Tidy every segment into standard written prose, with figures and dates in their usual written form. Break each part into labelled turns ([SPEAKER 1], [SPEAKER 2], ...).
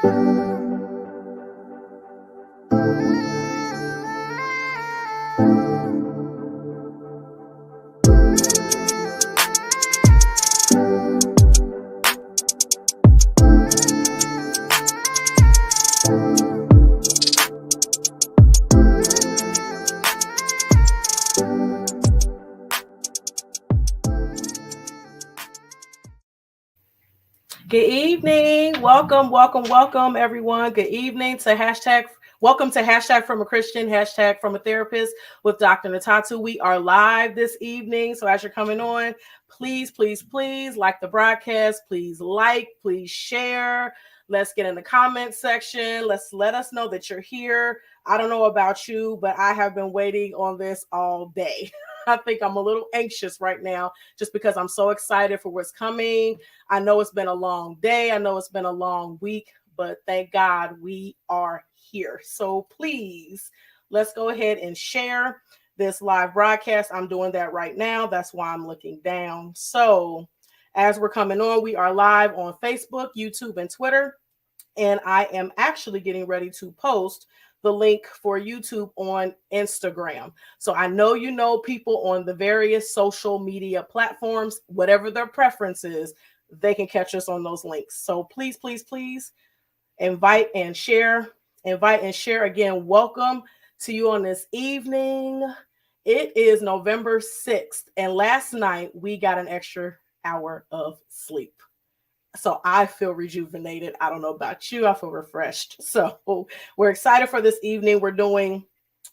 [SPEAKER 1] Good evening. Welcome, everyone. Good evening to welcome to hashtag from a Christian, hashtag from a therapist with Dr. Ntatu. We are live this evening. So as you're coming on, please like the broadcast. Please share. Let's get in the comment section. Let us know that you're here. I don't know about you, but I have been waiting on this all day. I think I'm a little anxious right now just because I'm so excited for what's coming. I know it's been a long day. I know it's been a long week, but thank God we are here. So please, let's go ahead and share this live broadcast. I'm doing that right now. That's why I'm looking down. So as we're coming on, we are live on Facebook, YouTube, and Twitter. And I am actually getting ready to post the link for YouTube on Instagram. So I know you know people on the various social media platforms, whatever their preference is, they can catch us on those links. So please invite and share. Again, welcome to you on this evening. It is November 6th, and last night we got an extra hour of sleep. So I feel rejuvenated. I don't know about you. I feel refreshed. So we're excited for this evening. We're doing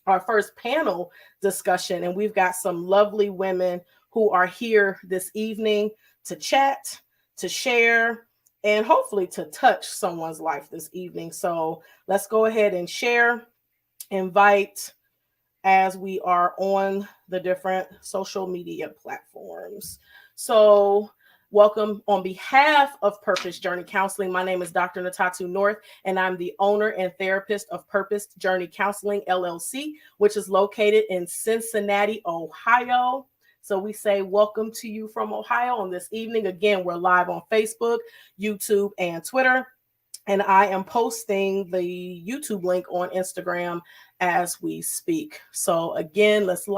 [SPEAKER 1] our first panel discussion, and we've got some lovely women who are here this evening to chat, to share, and hopefully to touch someone's life this evening. So let's go ahead and share, invite as we are on the different social media platforms. So welcome on behalf of Purpose Journey Counseling. My name is Dr. Ntatu North, and I'm the owner and therapist of Purpose Journey Counseling, LLC, which is located in Cincinnati, Ohio. So we say welcome to you from Ohio on this evening. Again, we're live on Facebook, YouTube, and Twitter. And I am posting the YouTube link on Instagram as we speak. So again, let's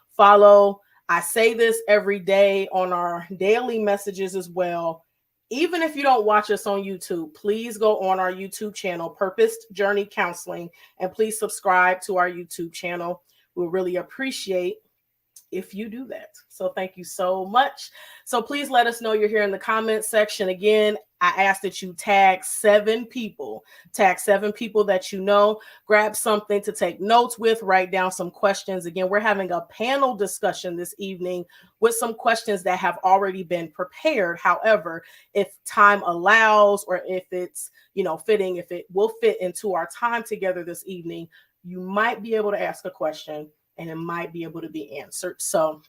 [SPEAKER 1] follow. I say this every day on our daily messages as well. Even if you don't watch us on YouTube, please go on our YouTube channel, Purpose Journey Counseling, and please subscribe to our YouTube channel. We'll really appreciate if you do that. So thank you so much. So please let us know you're here in the comment section. Again, I ask that you tag 7 people that you know, grab something to take notes with, write down some questions. Again, we're having a panel discussion this evening with some questions that have already been prepared. However, if time allows, or if it's, fitting, if it will fit into our time together this evening, you might be able to ask a question and it might be able to be answered. So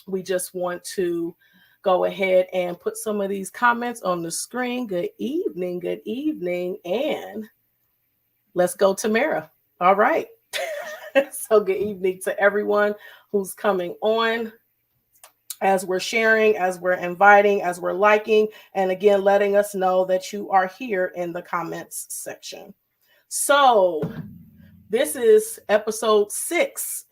[SPEAKER 1] we just want to go ahead and put some of these comments on the screen. Good evening. And let's go to Mara. All right. So good evening to everyone who's coming on. As we're sharing, as we're inviting, as we're liking, and again, letting us know that you are here in the comments section. So this is episode 6.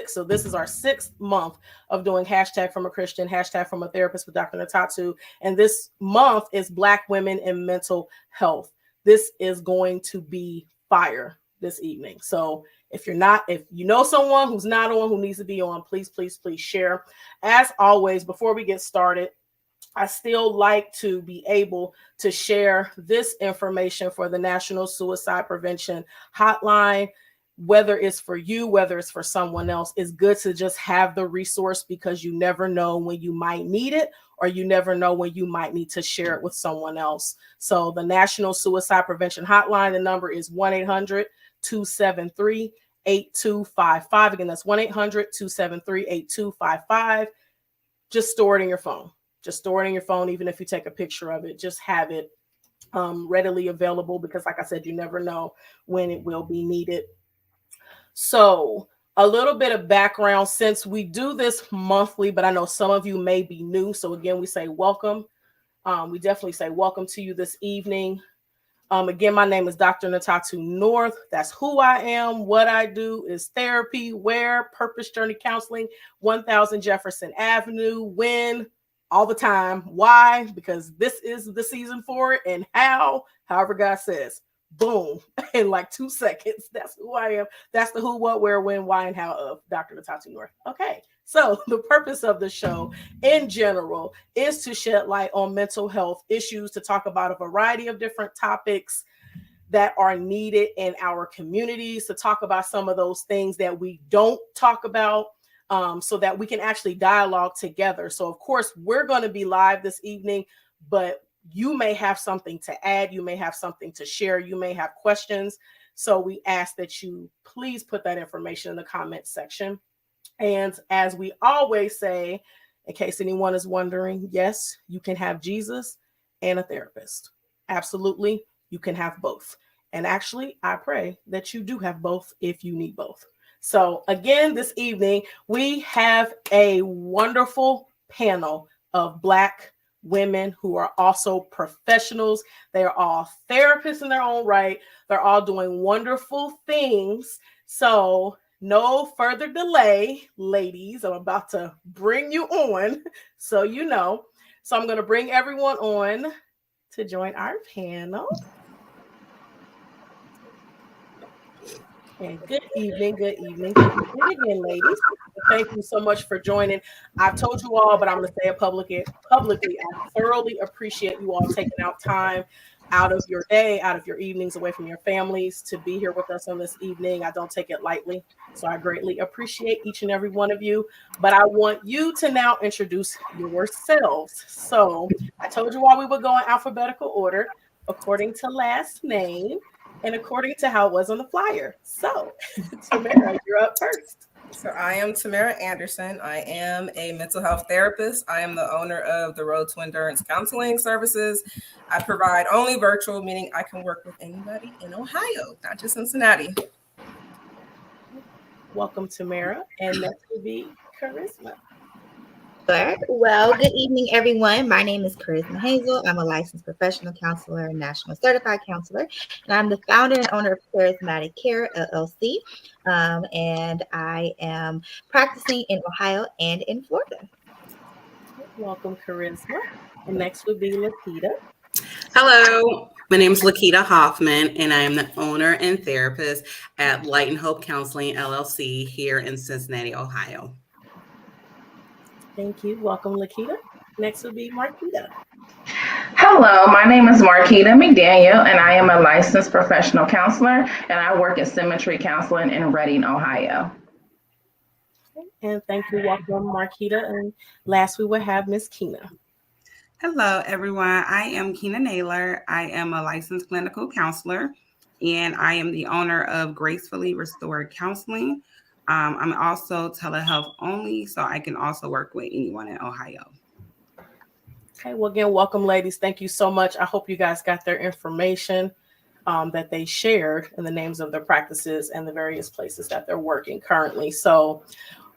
[SPEAKER 1] So this is our 6th month of doing hashtag from a Christian, hashtag from a therapist with Dr. Ntatu. And this month is Black women in mental health. This is going to be fire this evening. So if you know someone who's not on, who needs to be on, please share. As always, before we get started, I still like to be able to share this information for the National Suicide Prevention Hotline. Whether it's for you, whether it's for someone else, it's good to just have the resource, because you never know when you might need it, or you never know when you might need to share it with someone else. So the National Suicide Prevention Hotline, the number is 1-800-273-8255. Again, that's 1-800-273-8255. Just store it in your phone. Even if you take a picture of it, just have it readily available, because like I said, you never know when it will be needed. So a little bit of background, since we do this monthly, but I know some of you may be new. So again, we say welcome. We definitely say welcome to you this evening. Again, my name is Dr. Ntatu North. That's who I am. What I do is therapy, where, purpose journey counseling, 1000 Jefferson Avenue, when, all the time. Why? Because this is the season for it, and however God says. Boom, in like 2 seconds. That's who I am. That's the who, what, where, when, why, and how of Dr. Ntatu North. Okay, so the purpose of the show in general is to shed light on mental health issues, to talk about a variety of different topics that are needed in our communities, to talk about some of those things that we don't talk about, so that we can actually dialogue together. So of course, we're going to be live this evening, but you may have something to add. You may have something to share. You may have questions. So we ask that you please put that information in the comment section. And as we always say, in case anyone is wondering, yes, you can have Jesus and a therapist. Absolutely, you can have both. And actually, I pray that you do have both if you need both. So again, this evening, we have a wonderful panel of Black women who are also professionals. They are all therapists in their own right. They're all doing wonderful things. So no further delay, ladies. I'm about to bring you on, so you know. So I'm going to bring everyone on to join our panel. And good evening again, ladies. Thank you so much for joining. I've told you all, but I'm going to say it publicly. I thoroughly appreciate you all taking out time out of your day, out of your evenings, away from your families to be here with us on this evening. I don't take it lightly. So I greatly appreciate each and every one of you. But I want you to now introduce yourselves. So I told you all we would go in alphabetical order according to last name and according to how it was on the flyer. So Tamara, you're up first.
[SPEAKER 2] So I am Tamara Anderson. I am a mental health therapist. I am the owner of the Road to Endurance Counseling Services. I provide only virtual, meaning I can work with anybody in Ohio, not just Cincinnati.
[SPEAKER 1] Welcome, Tamara. And next will be Charisma.
[SPEAKER 3] Well, good evening, everyone. My name is Charisma Hazel. I'm a licensed professional counselor and national certified counselor, and I'm the founder and owner of Charismatic Care, LLC, and I am practicing in Ohio and in Florida.
[SPEAKER 1] Welcome, Charisma. And next would be Lakita.
[SPEAKER 4] Hello, my name is Lakita Hoffman, and I am the owner and therapist at Light and Hope Counseling, LLC, here in Cincinnati, Ohio.
[SPEAKER 1] Thank you. Welcome, Lakita. Next will be Marquita.
[SPEAKER 5] Hello, my name is Marquita McDaniel, and I am a licensed professional counselor, and I work at Symmetry Counseling in Reading, Ohio.
[SPEAKER 1] And thank you. Welcome, Marquita. And last, we will have Miss Kina.
[SPEAKER 6] Hello, everyone. I am Kina Naylor. I am a licensed clinical counselor, and I am the owner of Gracefully Restored Counseling. I'm also telehealth only, so I can also work with anyone in Ohio.
[SPEAKER 1] Okay, well, again, welcome, ladies. Thank you so much. I hope you guys got their information that they shared and the names of their practices and the various places that they're working currently. So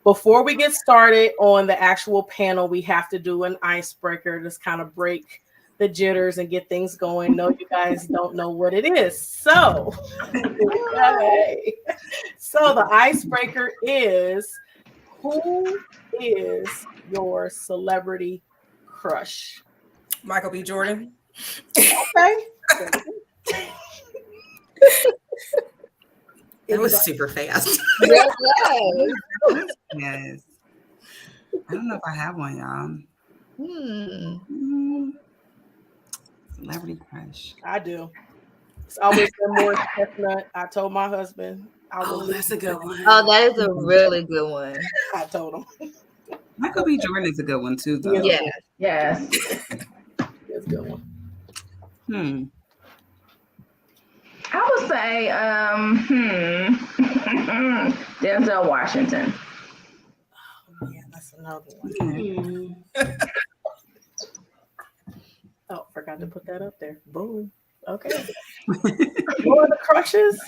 [SPEAKER 1] before we get started on the actual panel, we have to do an icebreaker, just kind of break the jitters and get things going. No, you guys don't know what it is. So, so the icebreaker is, who is your celebrity crush?
[SPEAKER 2] Michael B. Jordan.
[SPEAKER 1] Okay.
[SPEAKER 4] It was super fast.
[SPEAKER 3] Yes.
[SPEAKER 6] Yes. I don't know if I have one, y'all. Celebrity crush.
[SPEAKER 1] I do. It's always been more chestnut. I told my husband.
[SPEAKER 4] That's a good one.
[SPEAKER 3] Oh, that is a really good one.
[SPEAKER 1] I told him.
[SPEAKER 6] Michael B. Jordan is a good one, too, though.
[SPEAKER 3] Yeah.
[SPEAKER 5] Yes.
[SPEAKER 1] It's a good one.
[SPEAKER 5] I would say, Denzel Washington.
[SPEAKER 1] Oh, yeah, that's another one. Oh, forgot to put that up there. Boom. Okay. What are the crushes?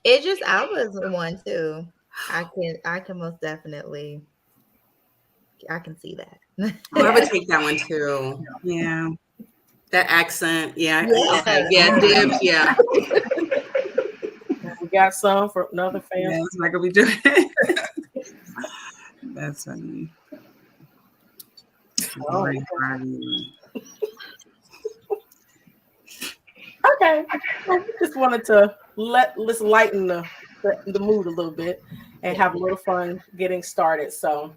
[SPEAKER 3] I was one too. I can most definitely. I can see that.
[SPEAKER 4] I would take that one too.
[SPEAKER 6] Yeah.
[SPEAKER 4] That accent, yeah.
[SPEAKER 3] Yeah.
[SPEAKER 4] Okay, yeah, dibs, yeah.
[SPEAKER 1] We got some for another fan.
[SPEAKER 6] Yeah, it's not gonna be doing it. That's funny.
[SPEAKER 1] Oh.
[SPEAKER 6] Great party.
[SPEAKER 1] Okay. Well, we just wanted to let's lighten the mood a little bit and have a little fun getting started. So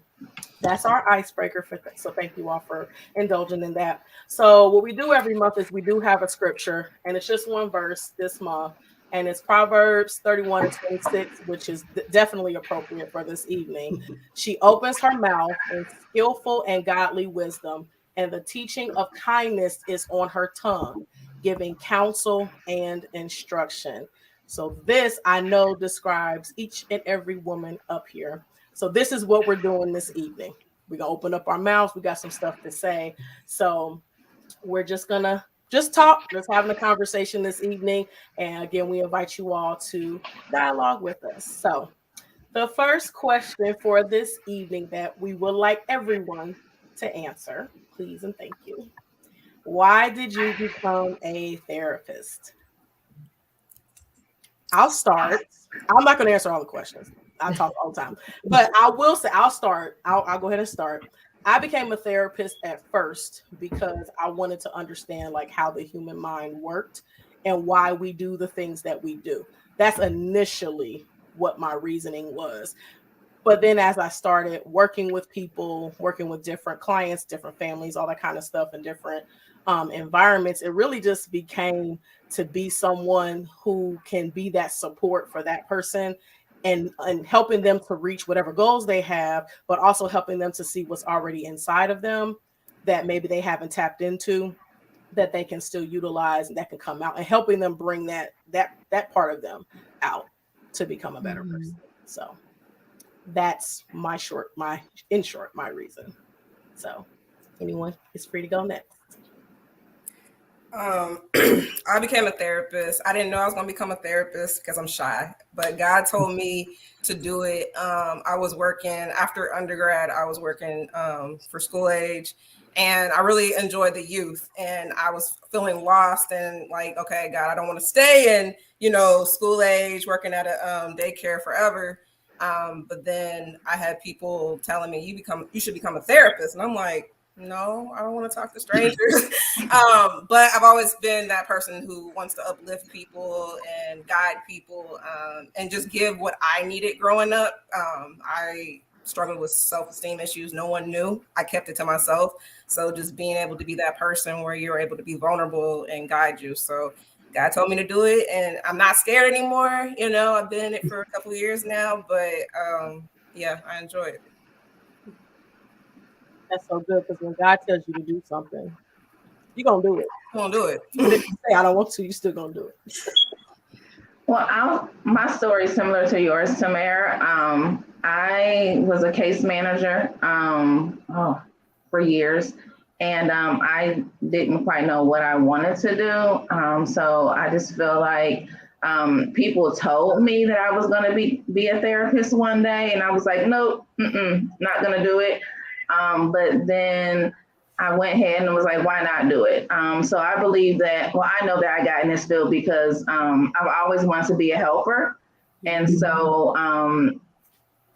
[SPEAKER 1] that's our icebreaker so thank you all for indulging in that. So what we do every month is we do have a scripture, and it's just one verse this month, and it's Proverbs 31 and 26, which is definitely appropriate for this evening. She opens her mouth in skillful and godly wisdom, and the teaching of kindness is on her tongue, giving counsel and instruction. So this I know describes each and every woman up here. So this is what we're doing this evening. We're gonna open up our mouths. We got some stuff to say. So we're just gonna talk, just having a conversation this evening. And again, we invite you all to dialogue with us. So the first question for this evening that we would like everyone to answer, please and thank you. Why did you become a therapist? I'll start. I'm not going to answer all the questions. I talk all the time, but I will say I'll start. I'll go ahead and start. I became a therapist at first because I wanted to understand like how the human mind worked and why we do the things that we do. That's initially what my reasoning was. But then as I started working with people, working with different clients, different families, all that kind of stuff, and different environments, it really just became to be someone who can be that support for that person and helping them to reach whatever goals they have, but also helping them to see what's already inside of them that maybe they haven't tapped into, that they can still utilize and that can come out, and helping them bring that part of them out to become a better person. So that's my reason. So anyone is free to go next.
[SPEAKER 2] I became a therapist. I didn't know I was going to become a therapist because I'm shy, but God told me to do it. I was working after undergrad. I was working for school age, and I really enjoyed the youth, and I was feeling lost and like, okay, God, I don't want to stay in, school age, working at a daycare forever. But then I had people telling me you should become a therapist. And I'm like, no, I don't want to talk to strangers. But I've always been that person who wants to uplift people and guide people and just give what I needed growing up. I struggled with self-esteem issues. No one knew. I kept it to myself. So just being able to be that person where you're able to be vulnerable and guide you. So God told me to do it, and I'm not scared anymore. I've been in it for a couple of years now, but yeah, I enjoy it.
[SPEAKER 1] That's so good, because when God tells you to do something, you're gonna do it.
[SPEAKER 2] I'm gonna do it.
[SPEAKER 1] Even if you say I don't want to, you're still gonna do it.
[SPEAKER 5] Well, my story is similar to yours, Tamara. I was a case manager for years, and I didn't quite know what I wanted to do. So I just feel like people told me that I was going to be a therapist one day, and I was like, nope, not going to do it. But then I went ahead and was like, why not do it? So I believe that, I know that I got in this field because I've always wanted to be a helper. And so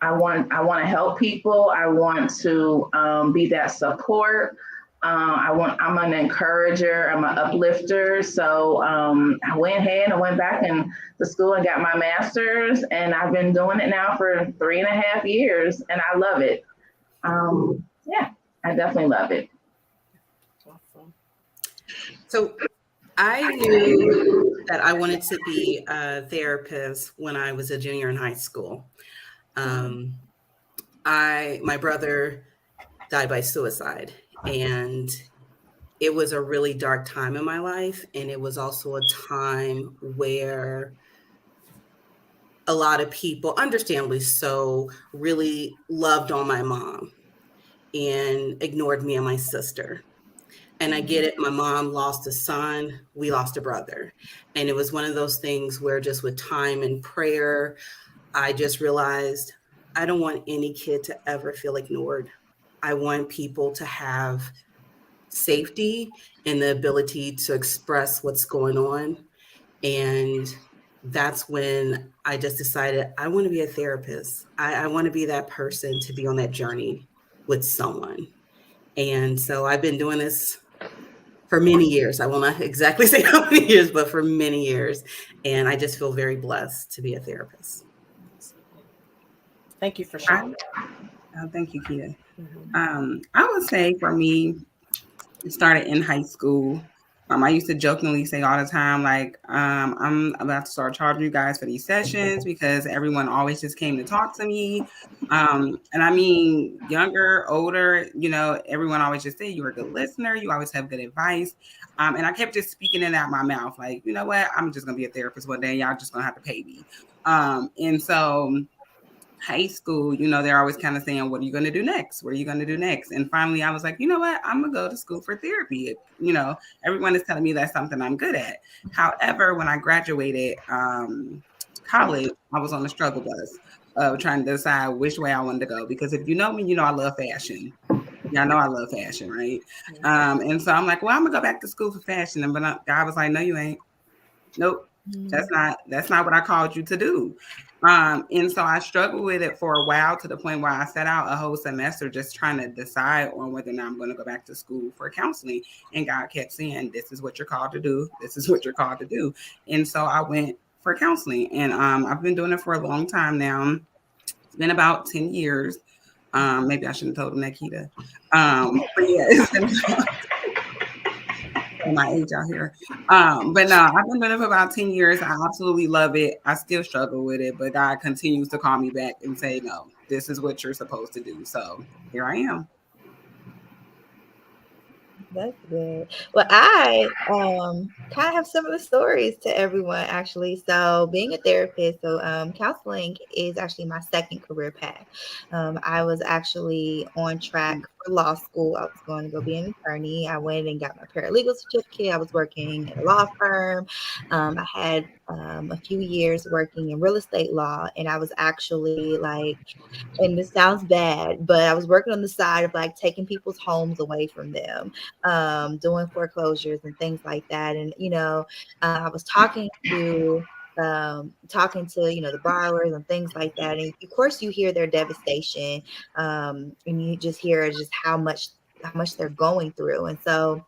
[SPEAKER 5] I want to help people. I want to be that support. I'm an encourager. I'm an uplifter. So I went ahead and went back to school and got my master's, and I've been doing it now for 3.5 years, and I love it. Yeah, I definitely love it.
[SPEAKER 1] Awesome.
[SPEAKER 4] So I knew that I wanted to be a therapist when I was a junior in high school. My brother died by suicide, and it was a really dark time in my life. And it was also a time where a lot of people, understandably so, really loved on my mom and ignored me and my sister. And I get it. My mom lost a son. We lost a brother. And it was one of those things where just with time and prayer, I just realized I don't want any kid to ever feel ignored. I want people to have safety and the ability to express what's going on. And that's when I just decided I want to be a therapist. I want to be that person to be on that journey with someone. And so I've been doing this for many years. I will not exactly say how many years, but for many years. And I just feel very blessed to be a therapist.
[SPEAKER 1] Thank you for sharing.
[SPEAKER 6] Thank you, Keita. I would say for me, it started in high school. I used to jokingly say all the time, like, I'm about to start charging you guys for these sessions because everyone always just came to talk to me. And I mean, younger, older, everyone always just say you're a good listener. You always have good advice. And I kept just speaking it out my mouth, like, you know what? I'm just going to be a therapist one day. Y'all just going to have to pay me. And so high school, they're always kind of saying, what are you going to do next? What are you going to do next? And finally, I was like, you know what? I'm going to go to school for therapy. Everyone is telling me that's something I'm good at. However, when I graduated college, I was on the struggle bus of trying to decide which way I wanted to go. Because if you know me, I love fashion. Y'all know I love fashion, right? And so I'm like, well, I'm going to go back to school for fashion. But God was like, no, you ain't. Nope. That's not what I called you to do. And so I struggled with it for a while to the point where I set out a whole semester just trying to decide on whether or not I'm going to go back to school for counseling. And God kept saying, this is what you're called to do. This is what you're called to do. And so I went for counseling, and I've been doing it for a long time now. It's been about 10 years. Maybe I shouldn't have told him that, Keita. But yeah, it's been my age out here. But no, I've been doing it for about 10 years. I absolutely love it. I still struggle with it, but God continues to call me back and say, no, this is what you're supposed to do. So here I am.
[SPEAKER 3] That's good. Well, I kind of have similar stories to everyone, actually. So being a therapist, counseling is actually my second career path. I was actually on track for law school. I was going to go be an attorney. I went and got my paralegal certificate. I was working at a law firm. I had a few years working in real estate law, and I was actually like, and this sounds bad, but I was working on the side of like taking people's homes away from them, doing foreclosures and things like that. And, I was talking to the borrowers and things like that. And of course you hear their devastation, and you just hear just how much they're going through. And so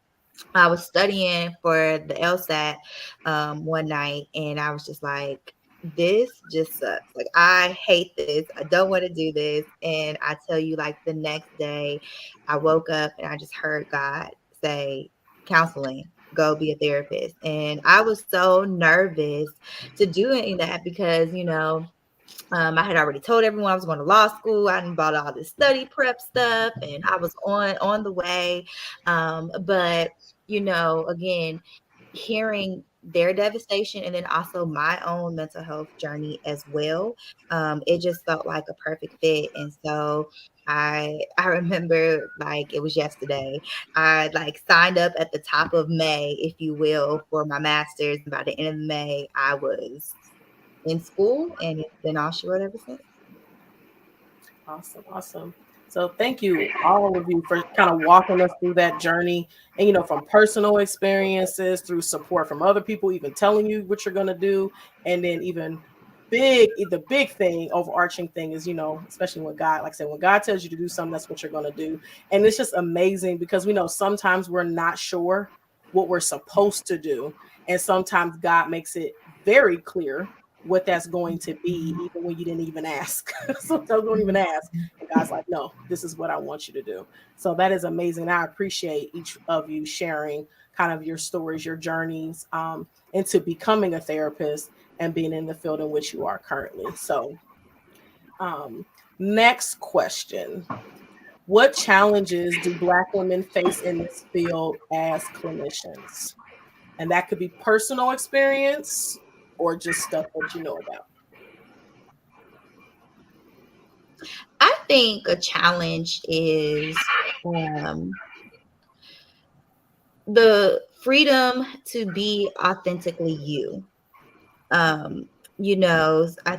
[SPEAKER 3] I was studying for the LSAT one night, and I was just like, this just sucks. Like, I hate this. I don't want to do this. And I tell you, like, the next day I woke up and I just heard God say, counseling, go be a therapist. And I was so nervous to do any of that because, I had already told everyone I was going to law school. I hadn't bought all this study prep stuff, and I was on the way. But again, hearing their devastation and then also my own mental health journey as well, it just felt like a perfect fit. And so I remember like it was yesterday. I like signed up at the top of May, if you will, for my master's. By the end of May, I was in school, and it's been all she wrote ever since.
[SPEAKER 1] Awesome. So thank you, all of you, for kind of walking us through that journey. And, from personal experiences through support from other people, even telling you what you're going to do. And then even the big thing, overarching thing is, especially when God, like I said, when God tells you to do something, that's what you're going to do. And it's just amazing because we know sometimes we're not sure what we're supposed to do. And sometimes God makes it very clear what that's going to be, even when you didn't even ask. Sometimes we don't even ask. And God's like, no, this is what I want you to do. So that is amazing. I appreciate each of you sharing kind of your stories, your journeys into becoming a therapist and being in the field in which you are currently. So next question. What challenges do Black women face in this field as clinicians? And that could be personal experience or just stuff that you know about.
[SPEAKER 3] I think a challenge is the freedom to be authentically you. I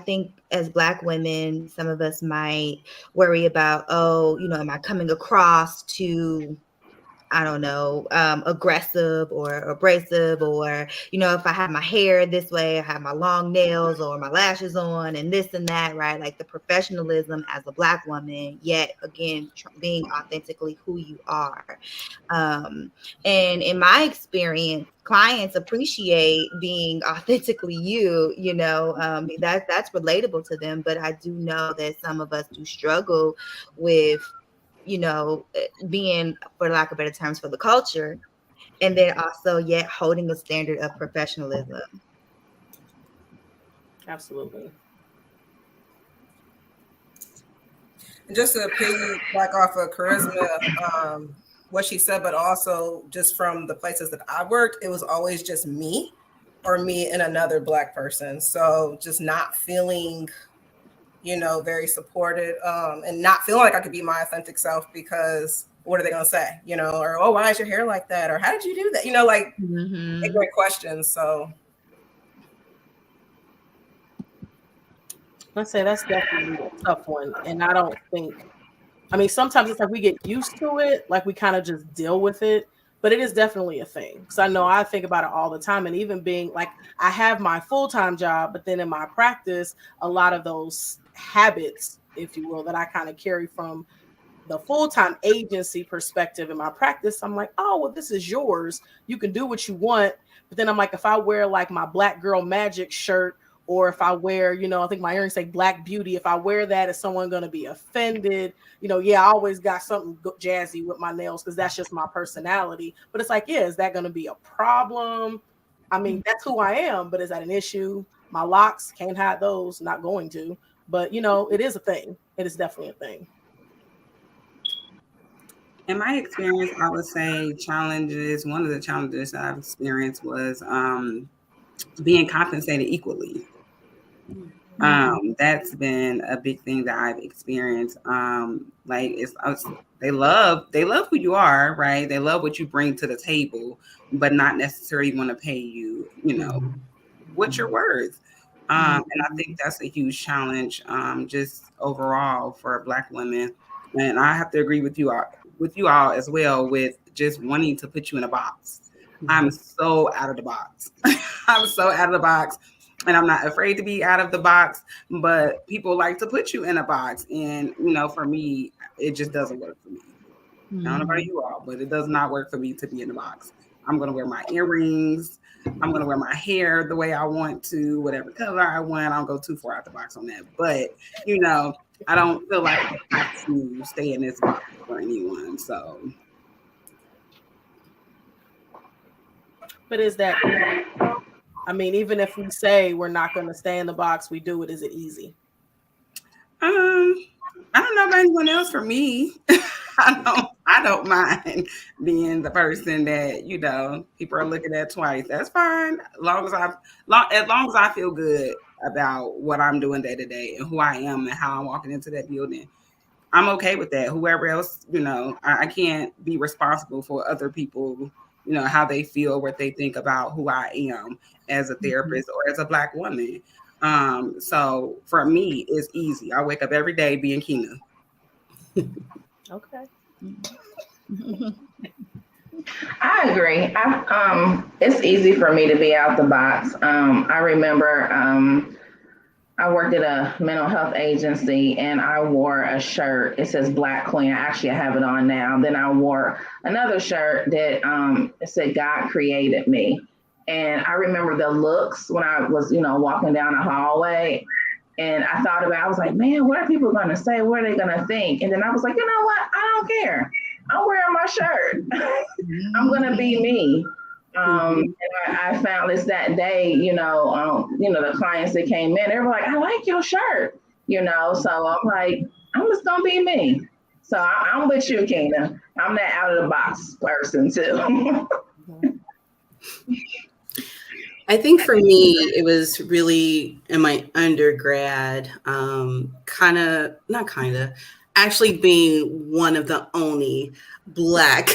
[SPEAKER 3] think as Black women, some of us might worry about, am I coming across too I don't know, aggressive or abrasive, or, if I have my hair this way, I have my long nails or my lashes on and this and that, right? Like the professionalism as a Black woman, yet again, being authentically who you are. And in my experience, clients appreciate being authentically you, that's relatable to them. But I do know that some of us do struggle with, being, for lack of better terms, for the culture, and then also yet holding a standard of professionalism.
[SPEAKER 1] Absolutely.
[SPEAKER 2] Just to piggyback off of Charisma, what she said, but also just from the places that I worked, it was always just me or me and another Black person. So just not feeling, very supported, and not feeling like I could be my authentic self, because what are they going to say, or, oh, why is your hair like that? Or how did you do that? Great questions. So
[SPEAKER 1] Let's say that's definitely a tough one. And I don't think, sometimes it's like we get used to it, like we kind of just deal with it, but it is definitely a thing. Because I know I think about it all the time. And even being like, I have my full-time job, but then in my practice, a lot of those habits, if you will, that I kind of carry from the full-time agency perspective in my practice, I'm like, oh, well, this is yours. You can do what you want. But then I'm like, if I wear like my Black Girl Magic shirt, or if I wear, I think my earrings say Black Beauty, if I wear that, is someone going to be offended? I always got something jazzy with my nails because that's just my personality. But it's like, is that going to be a problem? That's who I am, but is that an issue? My locks, can't hide those, not going to. But, it is a thing. It is definitely a thing.
[SPEAKER 6] In my experience, I would say one of the challenges that I've experienced was being compensated equally. That's been a big thing that I've experienced. They love who you are, right? They love what you bring to the table, but not necessarily want to pay you, what you're worth. And I think that's a huge challenge, just overall for Black women. And I have to agree with you all as well, with just wanting to put you in a box. I'm so out of the box. I'm so out of the box. And I'm not afraid to be out of the box, but people like to put you in a box. And, for me, it just doesn't work for me. I don't know about you all, but it does not work for me to be in the box. I'm going to wear my earrings. I'm going to wear my hair the way I want to, whatever color I want. I don't go too far out the box on that. But, I don't feel like I have to stay in this box for anyone. So.
[SPEAKER 1] But is that, even if we say we're not going to stay in the box, we do it. Is it easy?
[SPEAKER 6] I don't know about anyone else. For me, I don't mind being the person that, people are looking at twice. That's fine. As long as I feel good about what I'm doing day to day and who I am and how I'm walking into that building, I'm okay with that. Whoever else, I can't be responsible for other people, how they feel, what they think about who I am as a therapist or as a Black woman. So for me, it's easy. I wake up every day being Kina.
[SPEAKER 1] Okay.
[SPEAKER 5] I agree. It's easy for me to be out the box. I remember I worked at a mental health agency and I wore a shirt. It says Black Queen. Actually, I have it on now. Then I wore another shirt that it said God created me. And I remember the looks when I was, walking down the hallway. And I was like, man, what are people going to say? What are they going to think? And then I was like, you know what? I don't care. I'm wearing my shirt. I'm going to be me. And I found this that day, the clients that came in, they were like, I like your shirt, so I'm like, I'm just going to be me. So I'm with you, Kina. I'm that out of the box person too.
[SPEAKER 4] I think for me, it was really in my undergrad, actually being one of the only Black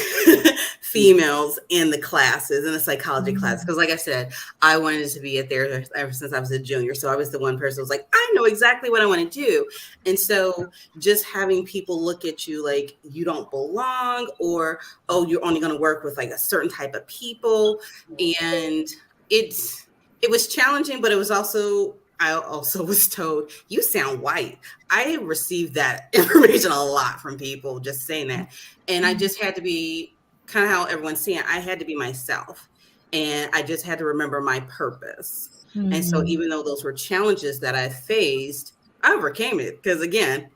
[SPEAKER 4] females in the classes, in the psychology class. Because like I said, I wanted to be a therapist ever since I was a junior. So I was the one person who was like, I know exactly what I want to do. And so just having people look at you like you don't belong, or, oh, you're only going to work with like a certain type of people. And it was challenging, but it was also, I also was told, you sound white. I received that information a lot from people just saying that. And I just had to be kind of how everyone's saying, I had to be myself. And I just had to remember my purpose. Mm-hmm. And so even though those were challenges that I faced, I overcame it. Because again,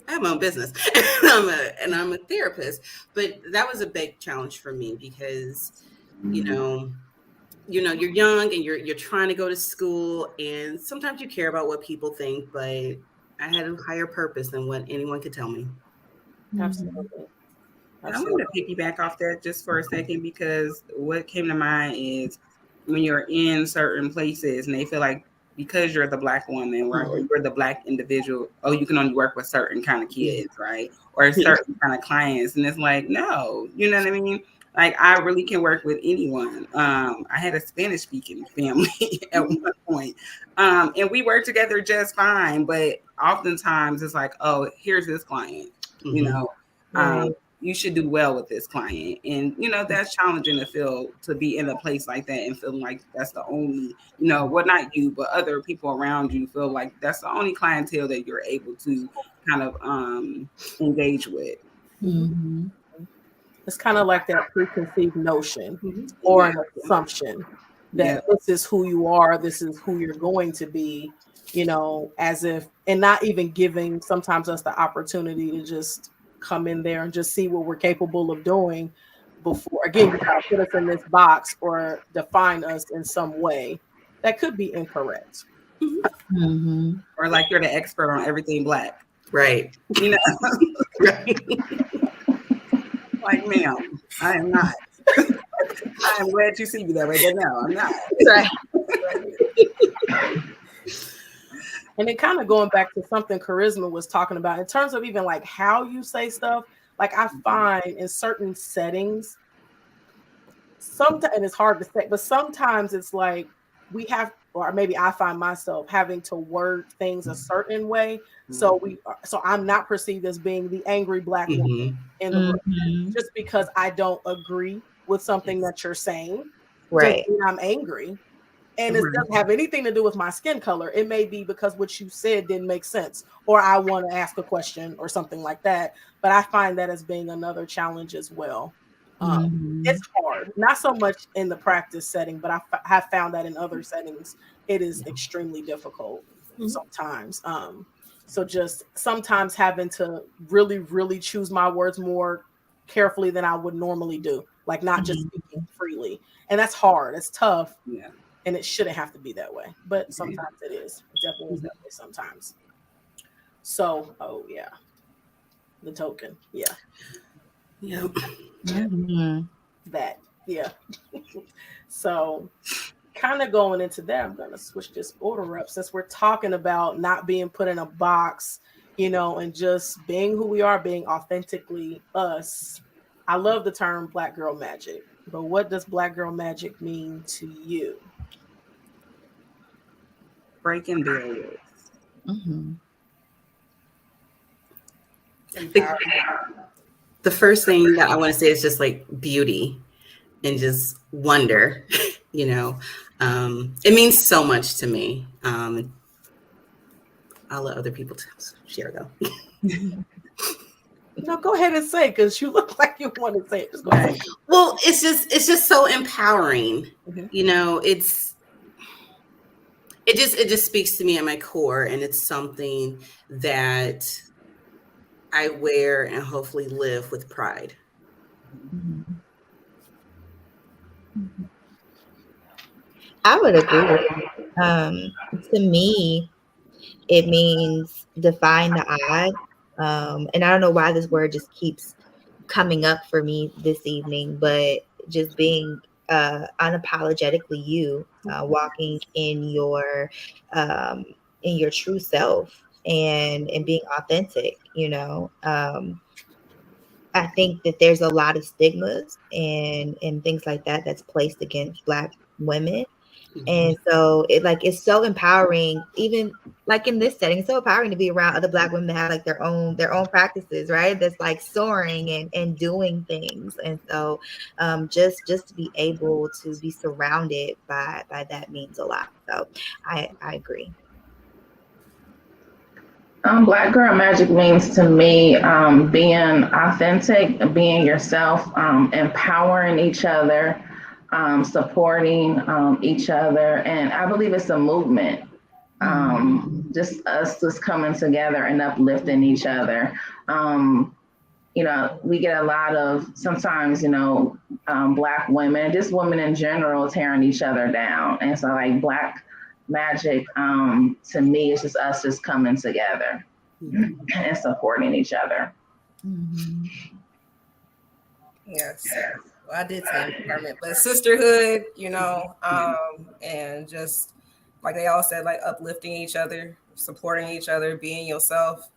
[SPEAKER 4] I have my own business and I'm a therapist. But that was a big challenge for me because, you know, you're young and you're trying to go to school, and sometimes you care about what people think, but I had a higher purpose than what anyone could tell me.
[SPEAKER 1] Absolutely.
[SPEAKER 6] I wanted to piggyback off that just for a second, because what came to mind is when you're in certain places and they feel like because you're the Black woman, right, or you're the Black individual, oh, you can only work with certain kind of kids, right, or certain kind of clients, and it's like, no, you know what I mean? Like, I really can work with anyone. I had a Spanish-speaking family at one point, and we worked together just fine. But oftentimes it's like, oh, here's this client, you know, you should do well with this client. And, you know, that's challenging to be in a place like that and feeling like that's the only, you know, well, not you, but other people around you feel like that's the only clientele that you're able to kind of engage with.
[SPEAKER 1] Mm-hmm. It's kind of like that preconceived notion or an assumption that this is who you are, this is who you're going to be, you know, as if, and not even giving sometimes us the opportunity to just come in there and just see what we're capable of doing before, again, you try to put us in this box or define us in some way that could be incorrect.
[SPEAKER 6] Mm-hmm. Or like you're the expert on everything Black.
[SPEAKER 4] Right.
[SPEAKER 6] You know? Like, ma'am, I am not. I am glad you see me that way, but no, I'm not.
[SPEAKER 1] Right. And then kind of going back to something Charisma was talking about in terms of even like how you say stuff, like I find in certain settings, sometimes, and it's hard to say, but sometimes it's like we have, or maybe I find myself having to word things a certain way. So I'm not perceived as being the angry Black woman in the room just because I don't agree with something that you're saying.
[SPEAKER 3] Right.
[SPEAKER 1] Doesn't mean I'm angry. And it doesn't have anything to do with my skin color. It may be because what you said didn't make sense, or I want to ask a question or something like that. But I find that as being another challenge as well. It's hard, not so much in the practice setting, but I have found that in other settings, it is extremely difficult sometimes. So just sometimes having to really, really choose my words more carefully than I would normally do, like not just speaking freely. And that's hard. It's tough.
[SPEAKER 6] Yeah.
[SPEAKER 1] And it shouldn't have to be that way, but sometimes it is. It definitely is that way sometimes. So, the token, that, So, kind of going into that, I'm going to switch this order up since we're talking about not being put in a box, you know, and just being who we are, being authentically us. I love the term Black girl magic, but what does Black girl magic mean to you?
[SPEAKER 6] Breaking barriers.
[SPEAKER 4] The first thing that I want to say is just like beauty and just wonder, you know. It means so much to me. I'll let other people share though.
[SPEAKER 1] No, go ahead and say, because you look like you want to say it. Just go ahead.
[SPEAKER 4] Well, it's just so empowering. You know, it just speaks to me at my core, and it's something that I wear and hopefully live with pride.
[SPEAKER 3] I would agree with that. To me, it means defying the odd. And I don't know why this word just keeps coming up for me this evening, but just being unapologetically you, walking in your true self and being authentic, you know. I think that there's a lot of stigmas and things like that that's placed against Black women. And so it's so empowering, even like in this setting, it's so empowering to be around other Black women that have like their own practices, right? That's like soaring and doing things. And so just to be able to be surrounded by that means a lot. So I agree.
[SPEAKER 5] Black Girl Magic means to me being authentic, being yourself, empowering each other, supporting each other. And I believe it's a movement. Just us just coming together and uplifting each other. We get a lot of sometimes, Black women, just women in general, tearing each other down. And so like Black Magic, to me, it's just us just coming together and supporting each other.
[SPEAKER 2] Yes. Well, I did say empowerment, but sisterhood, and just like they all said, like uplifting each other, supporting each other, being yourself,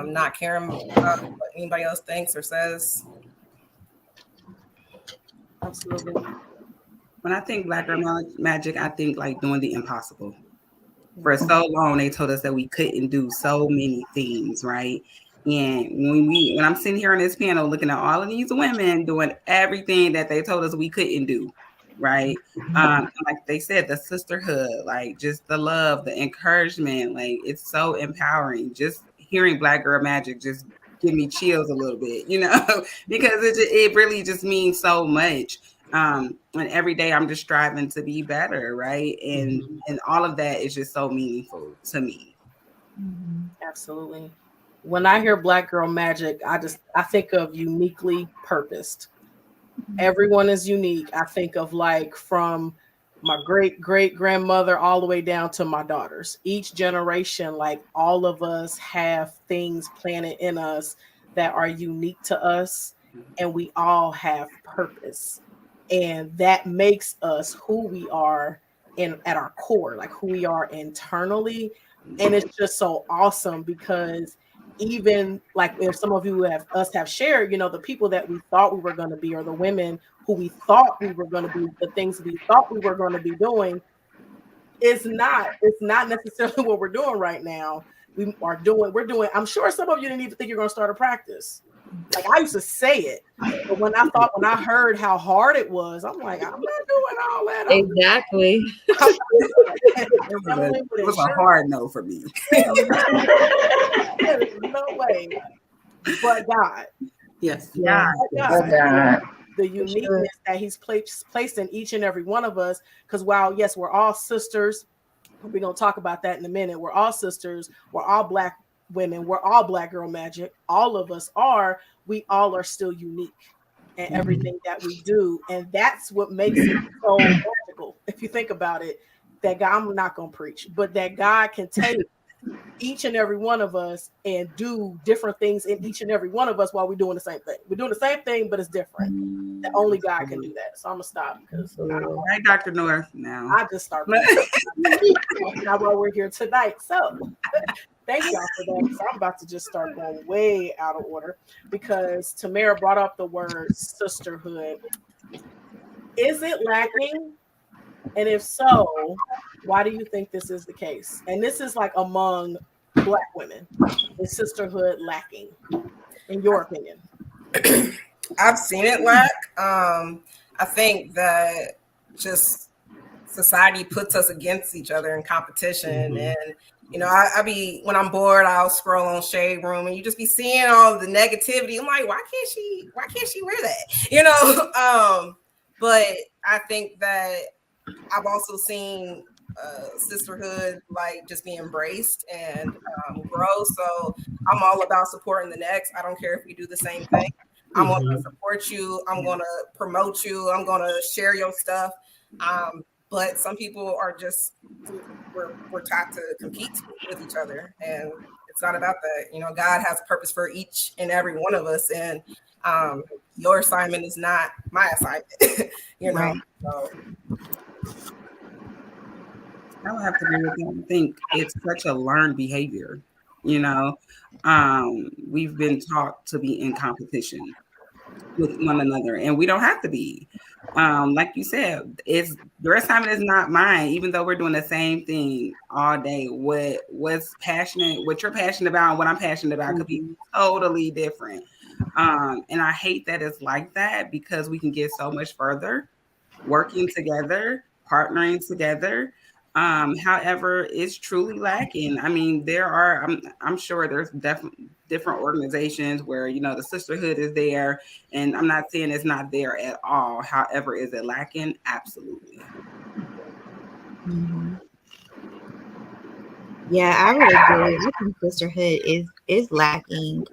[SPEAKER 2] not caring about what anybody else thinks or says.
[SPEAKER 1] Absolutely.
[SPEAKER 6] When I think Black Girl Magic, I think like doing the impossible. For so long, they told us that we couldn't do so many things, right? And when I'm sitting here on this panel looking at all of these women doing everything that they told us we couldn't do, right? Like they said, the sisterhood, like just the love, the encouragement, like it's so empowering. Just hearing Black Girl Magic just give me chills a little bit, because it really just means so much. And every day I'm just striving to be better, right? And all of that is just so meaningful to me.
[SPEAKER 1] Absolutely. When I hear Black Girl Magic, I think of uniquely purposed. Everyone is unique. I think of like from my great grandmother all the way down to my daughters. Each generation, like all of us have things planted in us that are unique to us, and we all have purpose. And that makes us who we are at our core, like who we are internally. And it's just so awesome because even like if some of you have shared, the people that we thought we were going to be, or the women who we thought we were going to be, the things we thought we were going to be doing, it's not necessarily what we're doing right now. We're doing. I'm sure some of you didn't even think you're going to start a practice. Like I used to say it, but when I heard how hard it was, I'm like, I'm not doing all that.
[SPEAKER 3] Exactly.
[SPEAKER 6] It was a hard no for me.
[SPEAKER 1] There's no way. But God.
[SPEAKER 4] Yes.
[SPEAKER 3] Yeah.
[SPEAKER 1] God. The uniqueness that He's placed in each and every one of us. Because while yes, we're all sisters, we're gonna talk about that in a minute. We're all sisters. We're all Black women. We're all Black Girl Magic. All of us are. We all are still unique in everything that we do, and that's what makes it so magical. If you think about it, that God, I'm not gonna preach, but that God can take each and every one of us and do different things in each and every one of us while we're doing the same thing. We're doing the same thing, but it's different. That only God can do that. So I'm gonna stop because
[SPEAKER 6] right, Dr. North. Now
[SPEAKER 1] I just start. That's not why we're here tonight. So thank y'all for that. Because I'm about to just start going way out of order because Tamara brought up the word sisterhood. Is it lacking? And if so, why do you think this is the case? And this is like among Black women. Is sisterhood lacking, in your opinion?
[SPEAKER 2] I've seen it lack. I think that just society puts us against each other in competition. And, I be, when I'm bored, I'll scroll on Shade Room and you just be seeing all the negativity. I'm like, why can't she wear that? But I think that I've also seen sisterhood like just be embraced and grow. So I'm all about supporting the next. I don't care if we do the same thing. I'm going to support you. I'm going to promote you. I'm going to share your stuff. But some people are just, we're taught to compete with each other. And it's not about that. God has a purpose for each and every one of us. And your assignment is not my assignment,
[SPEAKER 3] Right.
[SPEAKER 2] So.
[SPEAKER 6] I would have to agree with you. I think it's such a learned behavior. We've been taught to be in competition. with one another, and we don't have to be. Like you said, it's your assignment is not mine, even though we're doing the same thing all day. What's passionate, what you're passionate about, and what I'm passionate about could be totally different. And I hate that it's like that, because we can get so much further working together, partnering together. However, it's truly lacking. I mean, I'm sure there's definitely different organizations where, the sisterhood is there, and I'm not saying it's not there at all. However, is it lacking? Absolutely.
[SPEAKER 3] Mm-hmm. Yeah, I would agree. I think sisterhood is lacking.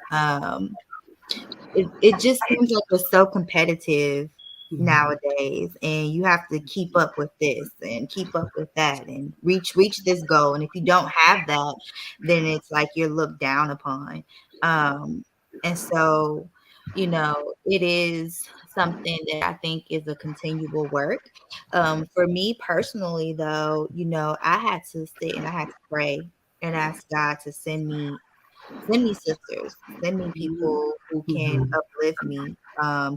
[SPEAKER 3] It just seems like we're so competitive nowadays, and you have to keep up with this and keep up with that and reach this goal. And if you don't have that, then it's like you're looked down upon. And so, it is something that I think is a continual work. For me personally, though, I had to sit and I had to pray and ask God to send me sisters, send me people who can uplift me,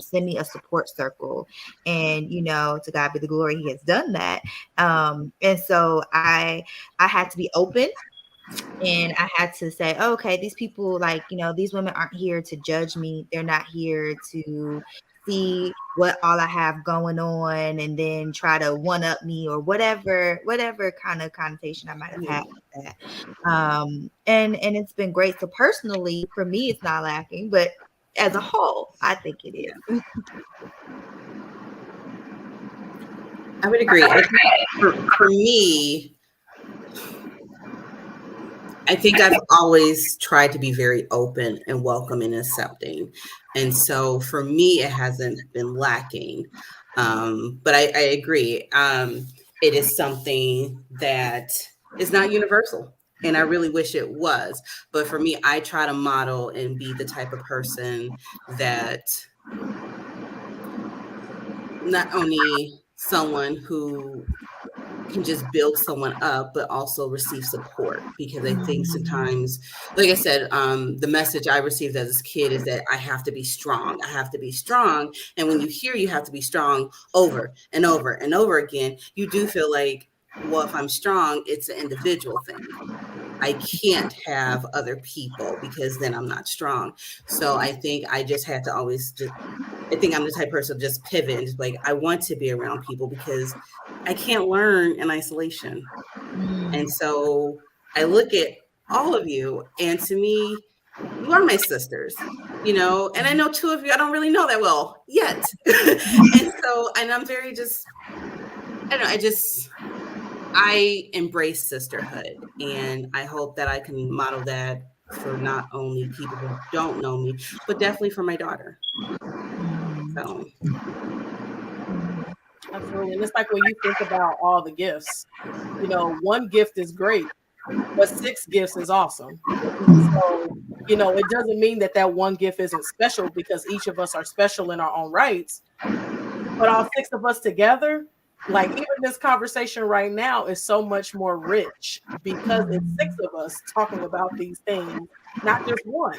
[SPEAKER 3] send me a support circle. And, to God be the glory, he has done that. And so I had to be open, and I had to say, oh, okay, these people, like, these women aren't here to judge me. They're not here to see what all I have going on and then try to one up me or whatever kind of connotation I might have had with that. And it's been great. So personally, for me, it's not lacking, but as a whole, I think it is.
[SPEAKER 4] I would agree. I think for me, I think I've always tried to be very open and welcome and accepting. And so for me, it hasn't been lacking. But I agree. It is something that is not universal. And I really wish it was. But for me, I try to model and be the type of person that not only someone who can just build someone up, but also receive support. Because I think sometimes, like I said, the message I received as a kid is that I have to be strong. I have to be strong. And when you hear you have to be strong over and over and over again, you do feel like, well, if I'm strong, it's an individual thing. I can't have other people because then I'm not strong. So I think I just had to I think I'm the type of person to just pivot and just like, I want to be around people because I can't learn in isolation. And so I look at all of you, and to me, you are my sisters, and I know two of you I don't really know that well yet. and I'm very just, I don't know, I embrace sisterhood, and I hope that I can model that for not only people who don't know me, but definitely for my daughter. So
[SPEAKER 1] absolutely. And it's like when you think about all the gifts, one gift is great, but 6 gifts is awesome. So, it doesn't mean that one gift isn't special, because each of us are special in our own rights. But all 6 of us together, like even this conversation right now is so much more rich because it's 6 of us talking about these things, not just one.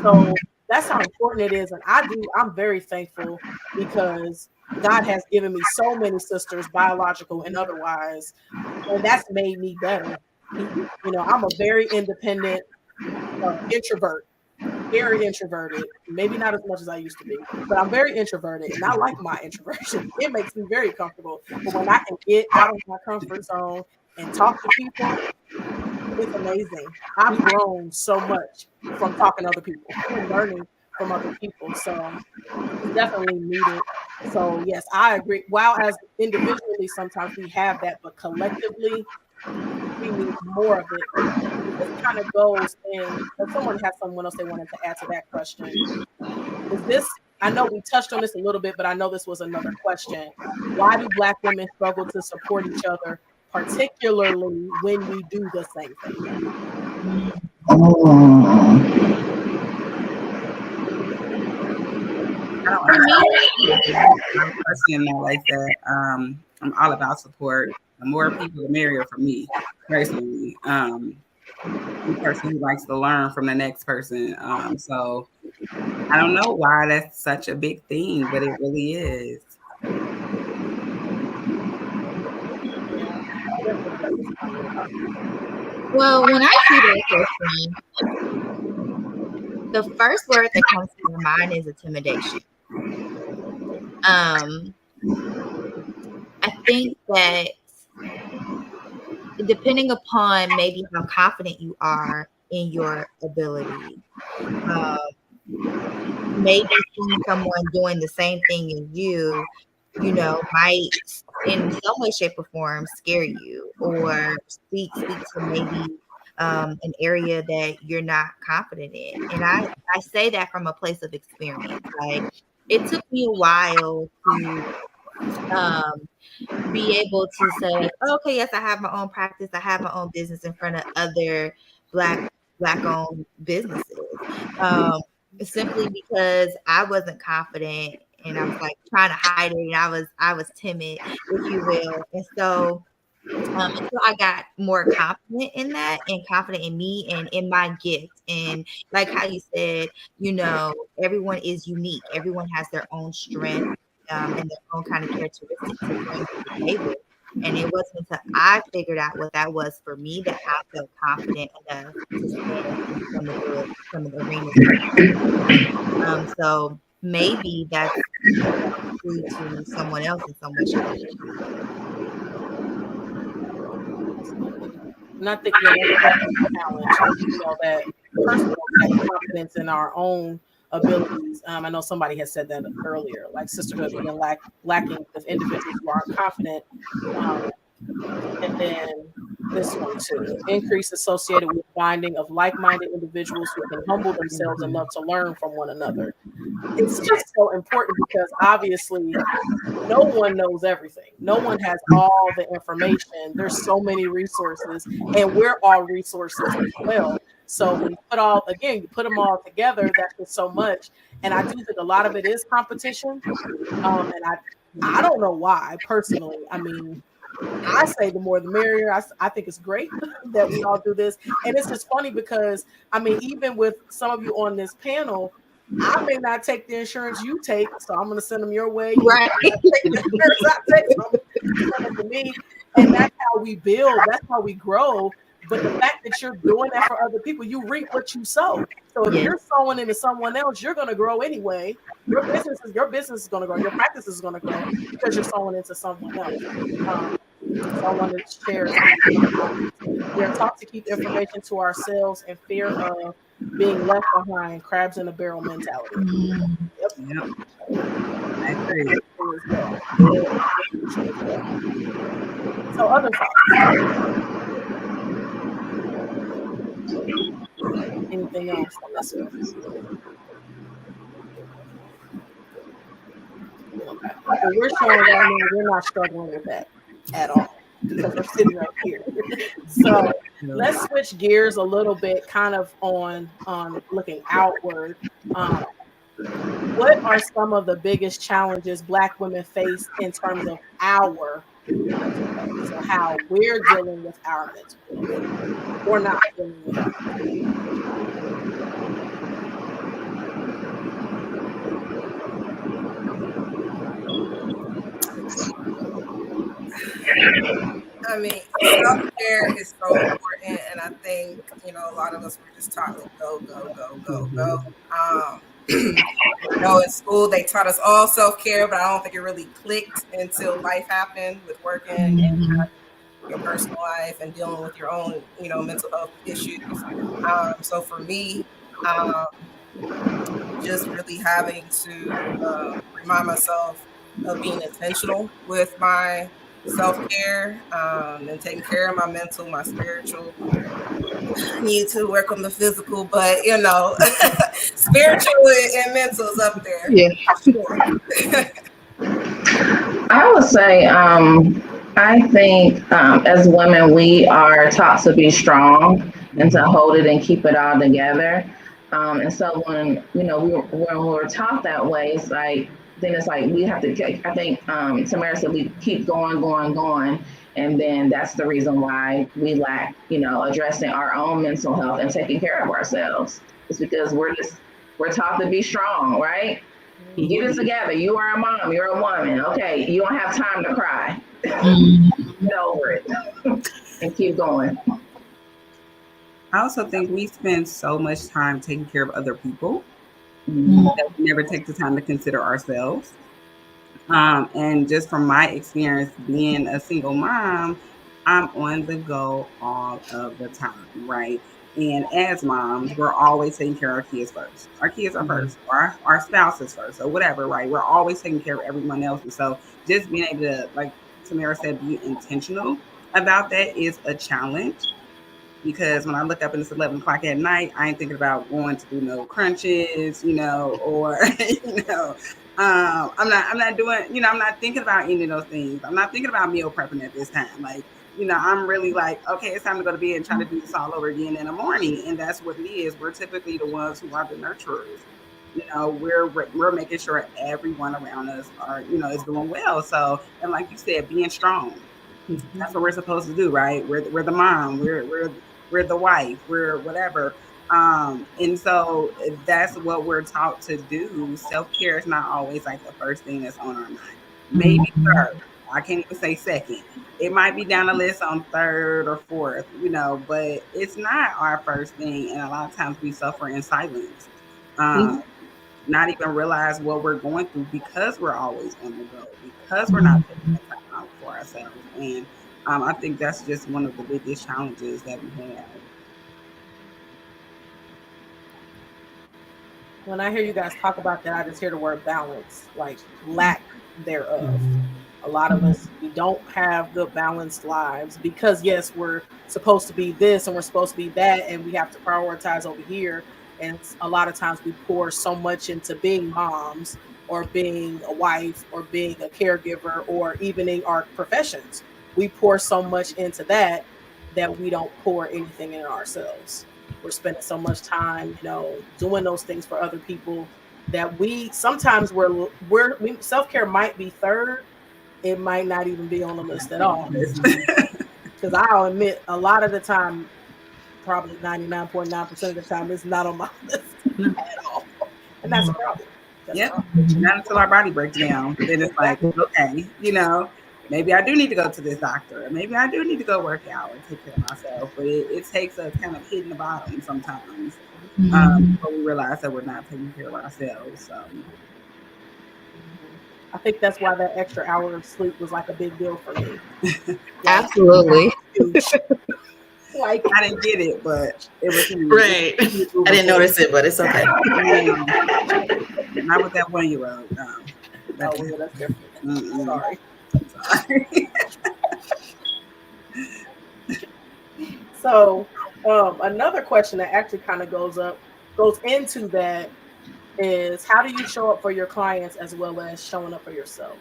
[SPEAKER 1] So that's how important it is. And I'm very thankful, because God has given me so many sisters, biological and otherwise, and that's made me better. I'm a very independent introvert, very introverted, maybe not as much as I used to be, but I'm very introverted, and I like my introversion. It makes me very comfortable. But when I can get out of my comfort zone and talk to people, it's amazing. I've grown so much from talking to other people and learning from other people. So it's definitely needed. So yes, I agree. While as individually sometimes we have that, but collectively we need more of it. This kind of goes in, if someone has someone else they wanted to add to that question. Is this, I know we touched on this a little bit, but I know this was another question. Why do Black women struggle to support each other, particularly when we do the same thing?
[SPEAKER 6] I'm personally not like that. I'm all about support. The more people, the merrier for me, personally. The person who likes to learn from the next person. So I don't know why that's such a big thing, but it really is.
[SPEAKER 3] Well, when I see that question, the first word that comes to my mind is intimidation. I think that depending upon maybe how confident you are in your ability, maybe seeing someone doing the same thing as you, might in some way, shape, or form scare you, or speak to maybe an area that you're not confident in. And I say that from a place of experience. Like, it took me a while to be able to say, like, okay, yes, I have my own practice, I have my own business in front of other black owned businesses. Simply because I wasn't confident, and I was like trying to hide it, and I was timid, if you will. And so until I got more confident in that, and confident in me and in my gift, and like how you said, everyone is unique, everyone has their own strength, and their own kind of characteristics to bring to the table. And it wasn't until I figured out what that was for me that I felt confident enough to stand in some of the arenas. So maybe that's true to someone else in some way, shape, or
[SPEAKER 1] And I think, that's a challenge. That personal confidence in our own abilities. I know somebody has said that earlier, like sisterhood being lacking with individuals who aren't confident. And then this one too, increase associated with finding of like-minded individuals who can humble themselves and love to learn from one another. It's just so important because obviously no one knows everything. No one has all the information. There's so many resources, and we're all resources as well. So when you put them all together, that's just so much. And I do think a lot of it is competition. And I don't know why personally. I mean, I say the more the merrier. I think it's great that we all do this. And it's just funny because, I mean, even with some of you on this panel, I may not take the insurance you take, so I'm going to send them your way.
[SPEAKER 3] Right.
[SPEAKER 1] Take the insurance I take, so send it to me. And that's how we build. That's how we grow. But the fact that you're doing that for other people, you reap what you sow. So if you're sowing into someone else, you're going to grow anyway. Your business is going to grow. Your practice is going to grow because you're sowing into someone else. So I want to share. We are taught to keep information to ourselves in fear of being left behind, crabs in a barrel mentality.
[SPEAKER 6] Yep. I agree.
[SPEAKER 1] So other thoughts? Anything else on this one? Okay. Well, we're showing right now we're not struggling with that at all because we're sitting right here. So let's switch gears a little bit, kind of on looking outward. What are some of the biggest challenges Black women face in terms of our mental health? So how we're dealing with our mental health or not dealing with our mental
[SPEAKER 2] I mean, self-care is so important, and I think a lot of us were just taught to go. I know in school they taught us all self-care, but I don't think it really clicked until life happened with working and your personal life and dealing with your own, mental health issues. So for me, just really having to remind myself of being intentional with my self-care and taking care of my mental, my spiritual. I need to work on the physical, but spiritual and mental is up there.
[SPEAKER 3] Yeah.
[SPEAKER 2] Sure.
[SPEAKER 5] I would say, I think as women, we are taught to be strong and to hold it and keep it all together. And so when we're taught that way, it's like, then it's like we have to, I think Tamara said we keep going. And then that's the reason why we lack, addressing our own mental health and taking care of ourselves. It's because we're just We're taught to be strong, right? Get it together. You are a mom. You're a woman. Okay, you don't have time to cry. Get over it and keep going.
[SPEAKER 6] I also think we spend so much time taking care of other people that we never take the time to consider ourselves. And just from my experience being a single mom, I'm on the go all of the time, right? And as moms, we're always taking care of our kids first. Our kids are first, or our spouses first, or whatever, right? We're always taking care of everyone else. And so just being able to, like Tamara said, be intentional about that is a challenge, because when I look up and it's 11 o'clock at night, I ain't thinking about going to do no crunches, or I'm not doing, I'm not thinking about any of those things. I'm not thinking about meal prepping at this time. Like, I'm really like, okay, it's time to go to bed and try to do this all over again in the morning. And that's what it is. We're typically the ones who are the nurturers. We're making sure everyone around us are, is doing well. So, and like you said, being strong. That's what we're supposed to do, right? We're the mom, we're the wife, we're whatever. And so that's what we're taught to do. Self-care is not always like the first thing that's on our mind. Maybe third. I can't even say second. It might be down the list on third or fourth, but it's not our first thing. And a lot of times we suffer in silence. Not even realize what we're going through because we're always on the go, because we're not taking the time out for ourselves. And I think that's just one of the biggest challenges that we have.
[SPEAKER 1] When I hear you guys talk about that, I just hear the word balance, like lack thereof. A lot of us, we don't have good balanced lives because, yes, we're supposed to be this and we're supposed to be that, and we have to prioritize over here. And a lot of times we pour so much into being moms or being a wife or being a caregiver or even in our professions. We pour so much into that we don't pour anything in ourselves. We're spending so much time, doing those things for other people that we sometimes self-care might be third. It might not even be on the list at all. Because I'll admit, a lot of the time, probably 99.9% of the time, it's not on my list at all. And that's a problem.
[SPEAKER 6] Not until our body breaks down. Then it's like, okay, maybe I do need to go to this doctor. Maybe I do need to go work out and take care of myself. But it takes us kind of hitting the bottom sometimes before we realize that we're not taking care of ourselves. So
[SPEAKER 1] I think that's why that extra hour of sleep was like a big deal for me.
[SPEAKER 3] Absolutely.
[SPEAKER 1] Like,
[SPEAKER 6] I didn't get it, but it was huge.
[SPEAKER 4] Right. I didn't notice it, but it's okay.
[SPEAKER 6] Not with that 1-year-old. No.
[SPEAKER 1] Oh, yeah, that's different. Sorry. So another question that actually kind of goes into that is, how do you show up for your clients as well as showing up for yourself?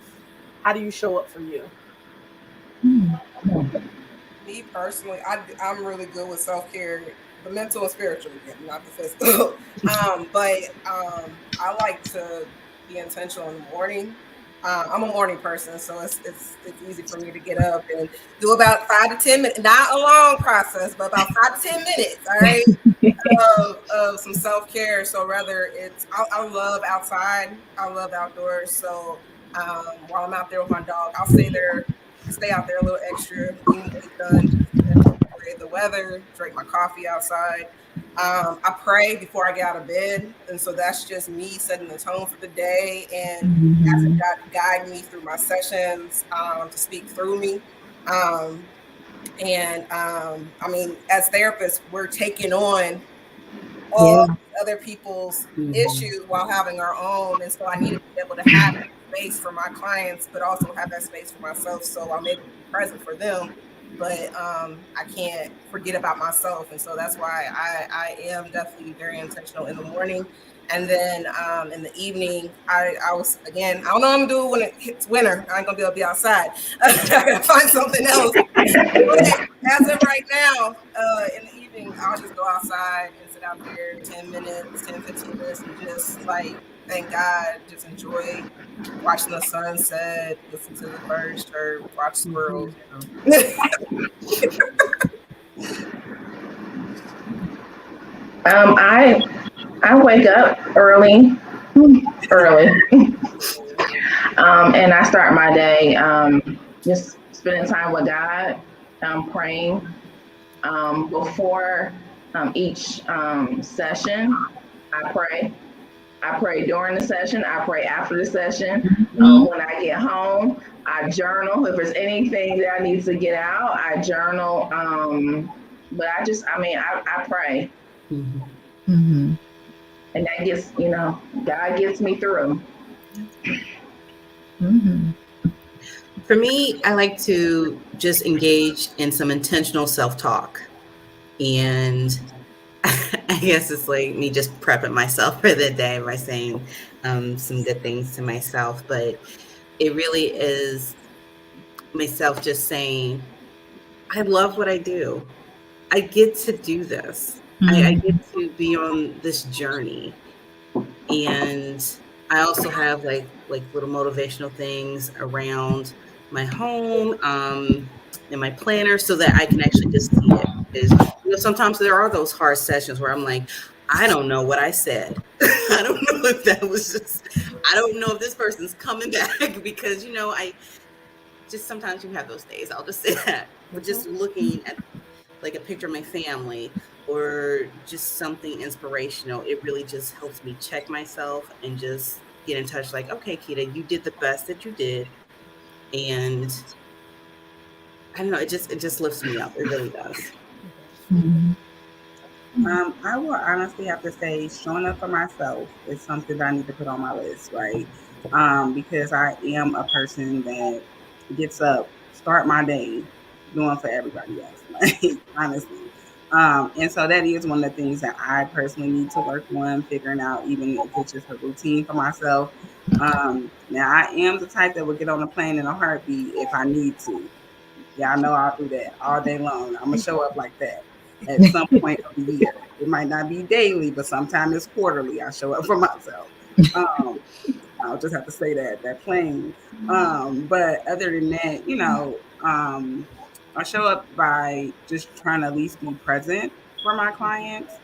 [SPEAKER 1] How do you show up for you?
[SPEAKER 2] Me personally, I'm really good with self-care, the mental and spiritual, not the physical. I like to be intentional in the morning. I'm a morning person, so it's easy for me to get up and do about 5 to 10 minutes, not a long process, but about 5 to 10 minutes, all right, of some self-care. So rather I love outside, I love outdoors. So while I'm out there with my dog, I'll stay out there a little extra, even when it's done, enjoy the weather, drink my coffee outside. I pray before I get out of bed, and so that's just me setting the tone for the day and asking God to guide me through my sessions, to speak through me. I mean, as therapists, we're taking on all other people's issues while having our own, and so I need to be able to have space for my clients, but also have that space for myself, so I'm able to be present for them. But I can't forget about myself. And so that's why I am definitely very intentional in the morning. And then in the evening, I was, again, I don't know what I'm going to do when it hits winter. I ain't going to be able to be outside. I got to find something else. But as of right now, in the evening, I'll just go outside and sit out there 10 minutes, 10, 15 minutes, and just like, thank God, just enjoy watching the sunset, listen to the birds chirp, watch squirrels.
[SPEAKER 5] I wake up early, and I start my day just spending time with God, praying before each session. I pray. I pray during the session. I pray after the session. When I get home, I journal. If there's anything that I need to get out, I journal. But I pray.
[SPEAKER 3] Mm-hmm.
[SPEAKER 5] And that gets, God gets me through.
[SPEAKER 3] Mm-hmm.
[SPEAKER 4] For me, I like to just engage in some intentional self-talk. And I guess it's like me just prepping myself for the day by saying some good things to myself. But it really is myself just saying, I love what I do. I get to do this. I get to be on this journey. And I also have like little motivational things around my home and my planner so that I can actually just see it. Because sometimes there are those hard sessions where I'm like, I don't know what I said. I don't know if that was just, I don't know if this person's coming back because I just sometimes you have those days. I'll just say that. But just looking at like a picture of my family or just something inspirational, it really just helps me check myself and just get in touch like, okay, Kita, you did the best that you did. And I don't know, it just lifts me up. It really does.
[SPEAKER 6] I will honestly have to say showing up for myself is something that I need to put on my list, right? Because I am a person that gets up, start my day doing for everybody else, like honestly. And so that is one of the things that I personally need to work on, figuring out, even if it's just a routine for myself. Now I am the type that would get on a plane in a heartbeat if I need to. Yeah, I know I'll do that all day long. I'm gonna show up like that at some point of the year. It might not be daily, but sometimes it's quarterly. I show up for myself. I'll just have to say that plain. But other than that, I show up by just trying to at least be present for my clients.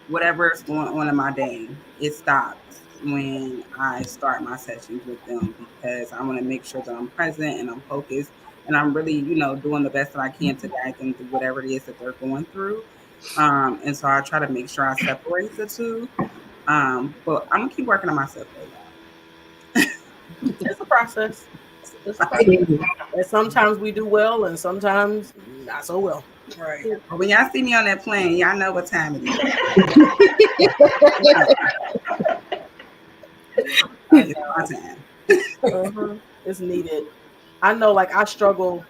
[SPEAKER 6] Whatever is going on in my day, it stops when I start my sessions with them because I want to make sure that I'm present and I'm focused and I'm really, doing the best that I can to guide them through whatever it is that they're going through. And so I try to make sure I separate the two. But I'm gonna keep working on myself though, y'all.
[SPEAKER 1] It's a process. And sometimes we do well, and sometimes not so well.
[SPEAKER 2] Right.
[SPEAKER 6] But when y'all see me on that plane, y'all know what time it is. It's my time.
[SPEAKER 1] It's needed. I know, like I struggle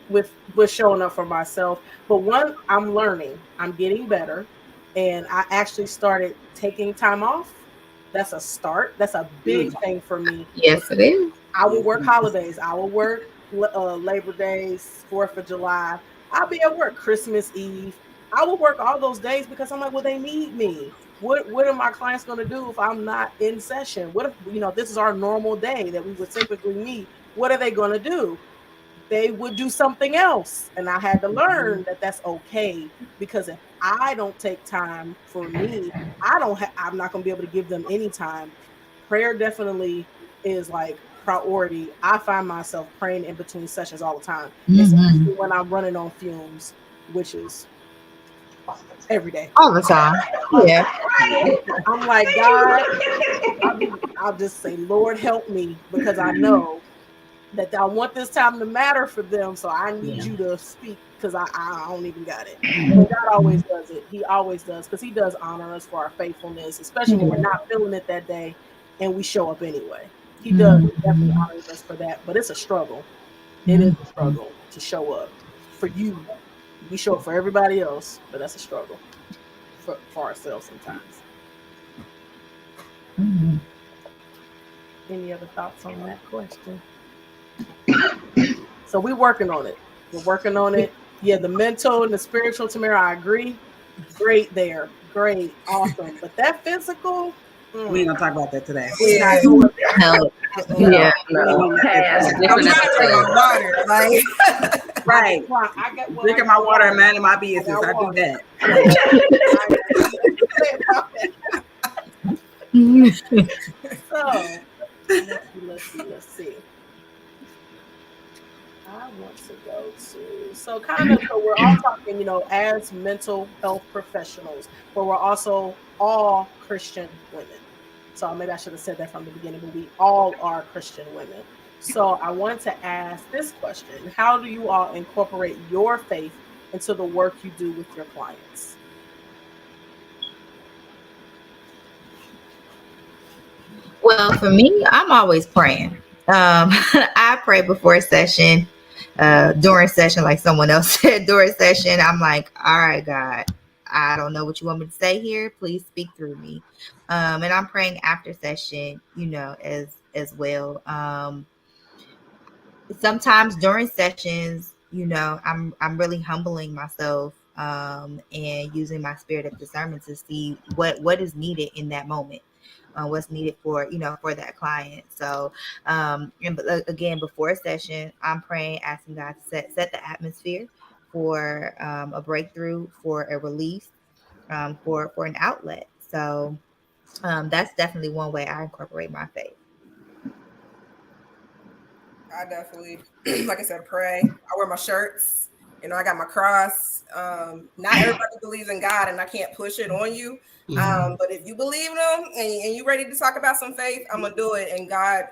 [SPEAKER 1] with showing up for myself. But one, I'm learning. I'm getting better, and I actually started taking time off. That's a start. That's a big thing for me.
[SPEAKER 3] Yes, it is.
[SPEAKER 1] I will work holidays. I will work Labor Days, 4th of July. I'll be at work Christmas Eve. I will work all those days because I'm like, well, they need me. What are my clients going to do if I'm not in session? What if, this is our normal day that we would typically meet? What are they going to do? They would do something else. And I had to learn that that's okay, because if I don't take time for me, I'm not going to be able to give them any time. Prayer definitely is like priority. I find myself praying in between sessions all the time, especially when I'm running on fumes, which is every day.
[SPEAKER 3] All the time. Yeah.
[SPEAKER 1] I'm like, God, I'll just say, Lord, help me, because I know that I want this time to matter for them. So I need you to speak, because I don't even got it. And God always does it. He always does, because he does honor us for our faithfulness, especially when we're not feeling it that day and we show up anyway. He does definitely honor us for that, but it's a struggle. It is a struggle to show up for you. We show up for everybody else, but that's a struggle for ourselves sometimes. Any other thoughts on that question? So we're working on it. We're working on it. Yeah, the mental and the spiritual, Tamara, I agree. Great there. Great. Awesome. But that physical,
[SPEAKER 6] we ain't gonna talk about that today.
[SPEAKER 2] Yeah.
[SPEAKER 3] No. Yeah.
[SPEAKER 5] No.
[SPEAKER 2] I'm trying to drink my water. Like
[SPEAKER 6] Right.
[SPEAKER 1] I get
[SPEAKER 6] Drinking my water and minding my business. I do that.
[SPEAKER 1] So let's see. I want to go to so we're all talking, as mental health professionals, but we're also all Christian women. So maybe I should have said that from the beginning, but we all are Christian women. So I want to ask this question: how do you all incorporate your faith into the work you do with your clients?
[SPEAKER 3] Well, for me, I'm always praying. I pray before a session, during session, like someone else said, during session, I'm like, all right, God, I don't know what you want me to say here. Please speak through me. And I'm praying after session, as well. Sometimes during sessions, I'm really humbling myself, and using my spirit of discernment to see what is needed in that moment, what's needed for that client. So again, before a session, I'm praying, asking God to set the atmosphere for a breakthrough, for a release, for an outlet. So that's definitely one way I incorporate my faith.
[SPEAKER 2] I definitely, like I said, pray. I wear my shirts. I got my cross. Not everybody believes in God, and I can't push it on you. But if you believe in Him and you ready to talk about some faith, I'm gonna do it. And God,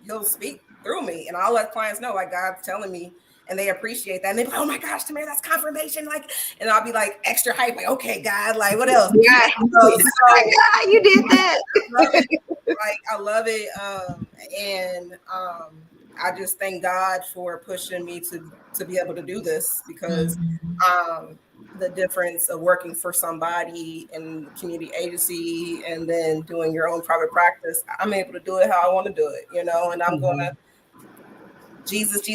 [SPEAKER 2] He'll speak through me, and I'll let clients know, like, God's telling me, and they appreciate that. And they be like, "Oh my gosh, Tamara, that's confirmation!" Like, and I'll be like extra hype, like, "Okay, God, like, what else?"
[SPEAKER 3] Yeah,
[SPEAKER 2] So,
[SPEAKER 3] God, you did that.
[SPEAKER 2] I love it. And I just thank God for pushing me to be able to do this, because the difference of working for somebody in community agency and then doing your own private practice, I'm able to do it how I want to do it, and I'm going to Jesus.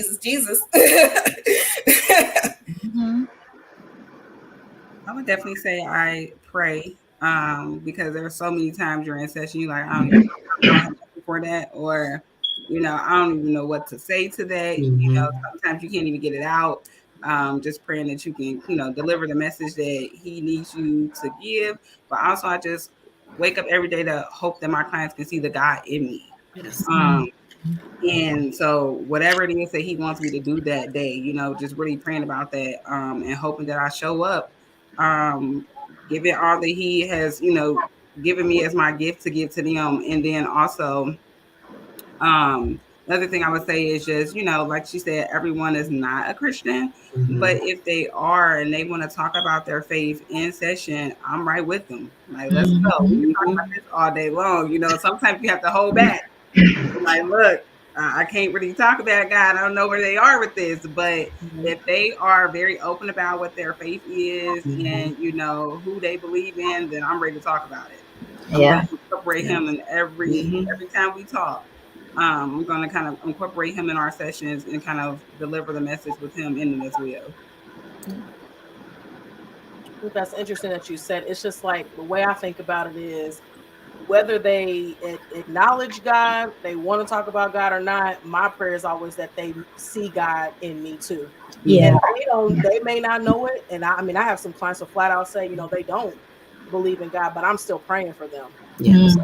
[SPEAKER 6] I would definitely say I pray, because there are so many times during session you like, I don't have nothing for that, or I don't even know what to say to that. Sometimes you can't even get it out. Just praying that you can deliver the message that He needs you to give. But also, I just wake up every day to hope that my clients can see the God in me.
[SPEAKER 4] Yes.
[SPEAKER 6] And so whatever it is that He wants me to do that day, just really praying about that, and hoping that I show up, giving all that He has, given me as my gift to give to them. And then also, another thing I would say is just, like she said, everyone is not a Christian, but if they are and they want to talk about their faith in session, I'm right with them. Like, let's go. We can talk about this all day long. Sometimes you have to hold back. Like, look, I can't really talk about God. I don't know where they are with this, but if they are very open about what their faith is and who they believe in, then I'm ready to talk about it. I'm going to incorporate Him in every time we talk. I'm going to kind of incorporate Him in our sessions and kind of deliver the message with Him in it as well.
[SPEAKER 1] That's interesting that you said. It's just like the way I think about it is, whether they acknowledge God, they want to talk about God or not, my prayer is always that they see God in me too.
[SPEAKER 3] Yeah.
[SPEAKER 1] And they may not know it. And I have some clients who flat out say, they don't believe in God, but I'm still praying for them.
[SPEAKER 4] Yes.
[SPEAKER 1] So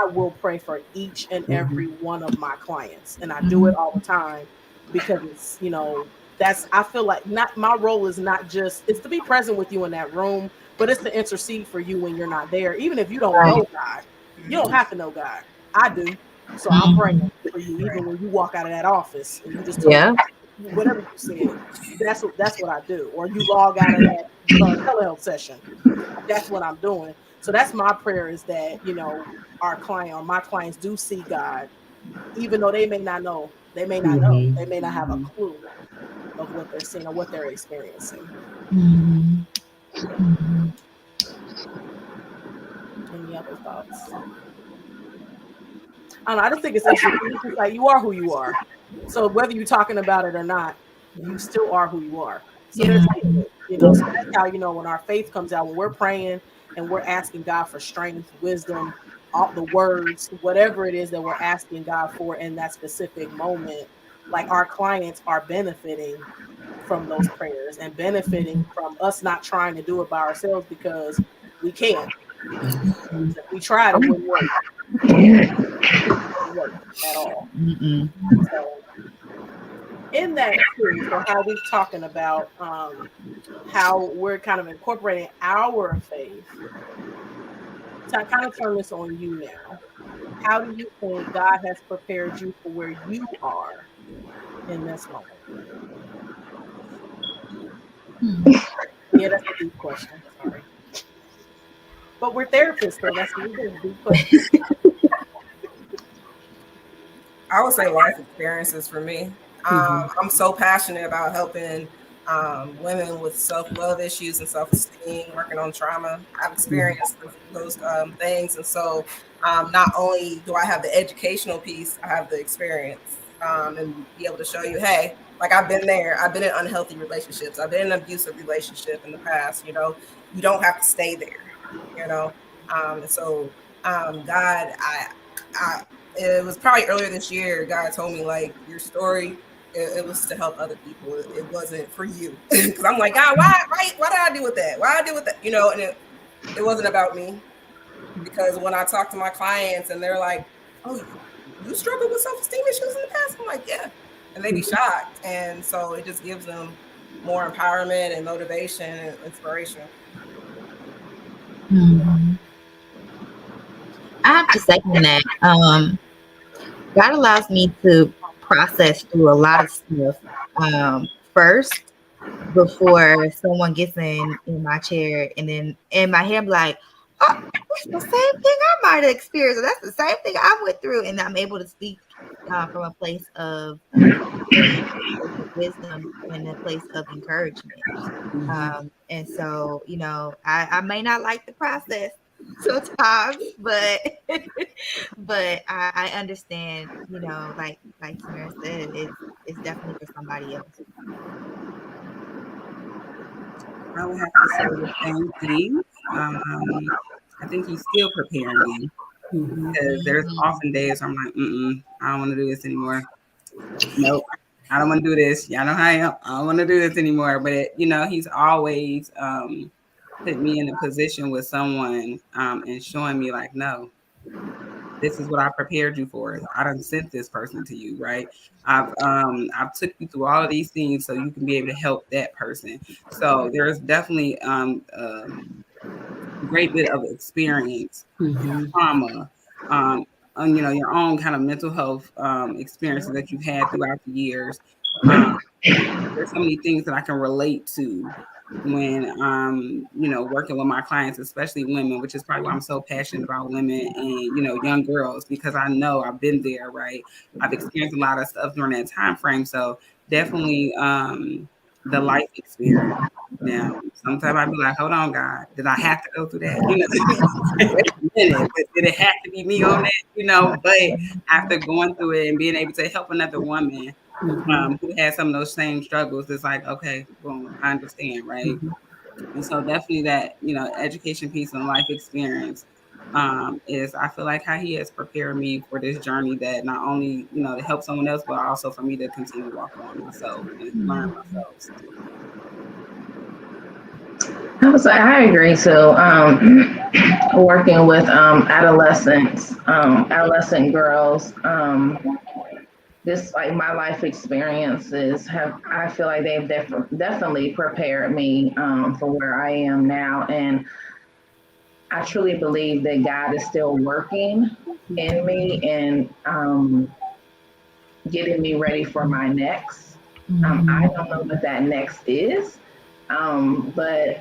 [SPEAKER 1] I will pray for each and every one of my clients. And I do it all the time, because it's, I feel like not my role is not just, it's to be present with you in that room, but it's to intercede for you when you're not there. Even if you don't know God, you don't have to know God. I do. So I'm praying for you, even when you walk out of that office and you just told me whatever you said. That's what I do. Or you log out of that telehealth session. That's what I'm doing. So that's my prayer, is that our client or my clients do see God, even though they may not know. They may not know. They may not have a clue of what they're seeing or what they're experiencing. Any other thoughts? I don't know. I just think it's interesting. It's just like, you are who you are. So whether you're talking about it or not, you still are who you are. So there's so that's how, when our faith comes out, when we're praying and we're asking God for strength, wisdom, all the words, whatever it is that we're asking God for in that specific moment, like, our clients are benefiting from those prayers and benefiting from us not trying to do it by ourselves because we can't. If we tried, it wouldn't work. It wouldn't work at all. So, in that series, so how we're talking about how we're kind of incorporating our faith. So I kind of turn this on you now. How do you think God has prepared you for where you are in this moment? Yeah, that's a deep question. Sorry. But we're therapists, so that's what we do. Deep questions.
[SPEAKER 2] I would say life experiences for me. I'm so passionate about helping women with self-love issues and self-esteem, working on trauma. I've experienced those things. And so not only do I have the educational piece, I have the experience and be able to show you, hey, like I've been there. I've been in unhealthy relationships. I've been in an abusive relationship in the past. You know, you don't have to stay there, you know. And so God, it was probably earlier this year, God told me, like, your story, it was to help other people. It wasn't for you. Because I'm like, God, why did I deal with that? Why did I deal with that? You know, and it wasn't about me. Because when I talk to my clients and they're like, oh, you struggled with self-esteem issues in the past? I'm like, yeah. And they be shocked. And so it just gives them more empowerment and motivation and inspiration.
[SPEAKER 3] I have to second that. God allows me to process through a lot of stuff first before someone gets in my chair, and then in my head, I'm like, oh, that's the same thing I might have experienced. That's the same thing I went through, and I'm able to speak from a place of wisdom and a place of encouragement. And so, you know, I may not like the process sometimes, but I understand, you know, like Tamara said, it's definitely for somebody else.
[SPEAKER 6] I would have to say the same thing. I think he's still preparing me because there's often days I'm like, I don't want to do this anymore. Nope, I don't want to do this. Y'all know how I am. I don't want to do this anymore. But you know, he's always put me in a position with someone and showing me like, no, this is what I prepared you for. I done sent this person to you, right? I've took you through all of these things so you can be able to help that person. So there's definitely a great bit of experience, trauma, you know, your own kind of mental health experiences that you've had throughout the years. There's so many things that I can relate to when you know, working with my clients, especially women, which is probably why I'm so passionate about women and, you know, young girls, because I know I've been there, right? I've experienced a lot of stuff during that time frame. So definitely the life experience. Now, sometimes I'd be like, hold on, God, did I have to go through that? You know, wait a minute, but did it have to be me on that? You know, but after going through it and being able to help another woman who had some of those same struggles, it's like, okay, boom, I understand, right? And so definitely that, you know, education piece and life experience is, I feel like, how he has prepared me for this journey that not only, you know, to help someone else, but also for me to continue to walk on myself and learn myself.
[SPEAKER 5] I agree too. Working with adolescent girls, this, like, my life experiences I feel like they've definitely prepared me for where I am now. And I truly believe that God is still working in me and getting me ready for my next. I don't know what that next is, but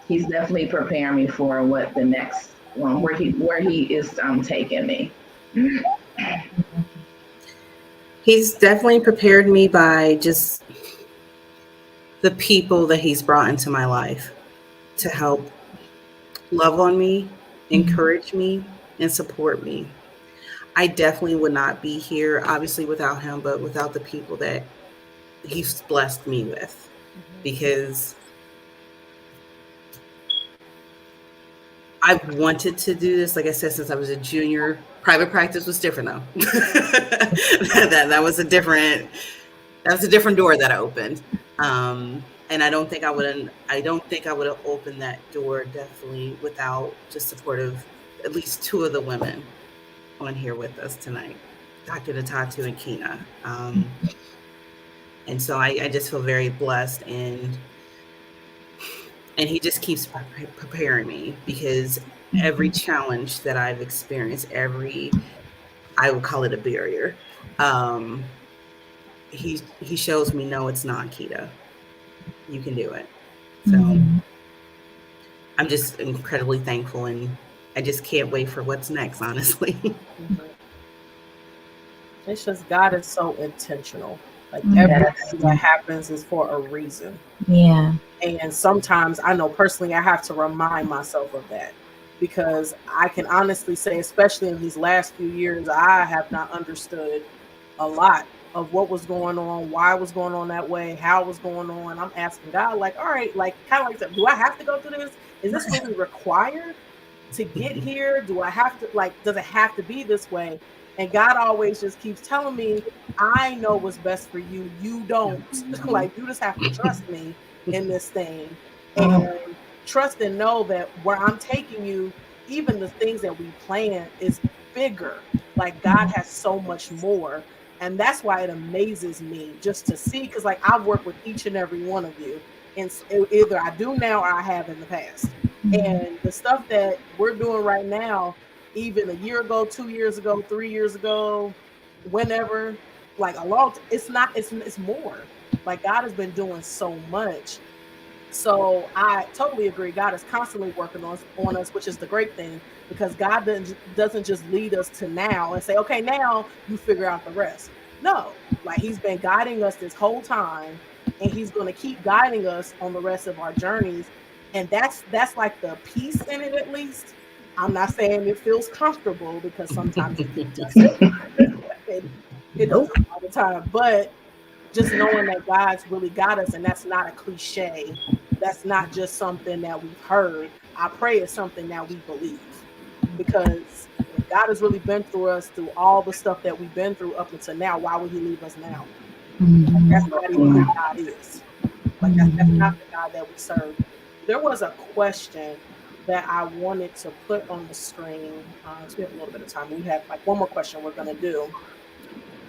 [SPEAKER 5] he's definitely preparing me for what the next one, where he is taking me.
[SPEAKER 4] He's definitely prepared me by just the people that he's brought into my life to help love on me, encourage me, and support me. I definitely would not be here, obviously, without him, but without the people that he's blessed me with. Because I've wanted to do this, like I said, since I was a junior. Private practice was different, though. that was a different door that I opened. And I don't think I would have opened that door definitely without just support of at least two of the women on here with us tonight, Dr. Ntatu and Kina. And so I just feel very blessed, and he just keeps preparing me, because every challenge that I've experienced, I would call it a barrier. He shows me, no, it's not, Kita. You can do it. So I'm just incredibly thankful, and I just can't wait for what's next, honestly.
[SPEAKER 1] It's just God is so intentional. Like everything that happens is for a reason.
[SPEAKER 3] Yeah.
[SPEAKER 1] And sometimes I know personally I have to remind myself of that, because I can honestly say, especially in these last few years, I have not understood a lot of what was going on, why it was going on that way, how it was going on. I'm asking God, like, all right, like kind of like, do I have to go through this? Is this really required to get here? Do I have to, like, does it have to be this way? And God always just keeps telling me, I know what's best for you. You don't. Like, you just have to trust me in this thing, and trust and know that where I'm taking you, even the things that we plan, is bigger. Like, God has so much more. And that's why it amazes me just to see, because like I've worked with each and every one of you, and either I do now or I have in the past. And the stuff that we're doing right now, even a year ago, 2 years ago, 3 years ago, whenever, like it's more. Like, God has been doing so much. So I totally agree. God is constantly working on us, which is the great thing, because God doesn't just lead us to now and say, okay, now you figure out the rest. No, like He's been guiding us this whole time, and He's going to keep guiding us on the rest of our journeys. And that's like the peace in it, at least. I'm not saying it feels comfortable, because sometimes it doesn't. It doesn't all the time, but just knowing that God's really got us, and that's not a cliche. That's not just something that we've heard. I pray it's something that we believe, because if God has really been through us, through all the stuff that we've been through up until now, why would He leave us now? That's not even who God is. Like, that's not the God that we serve. There was a question that I wanted to put on the screen. So we have a little bit of time. We have like one more question we're going to do.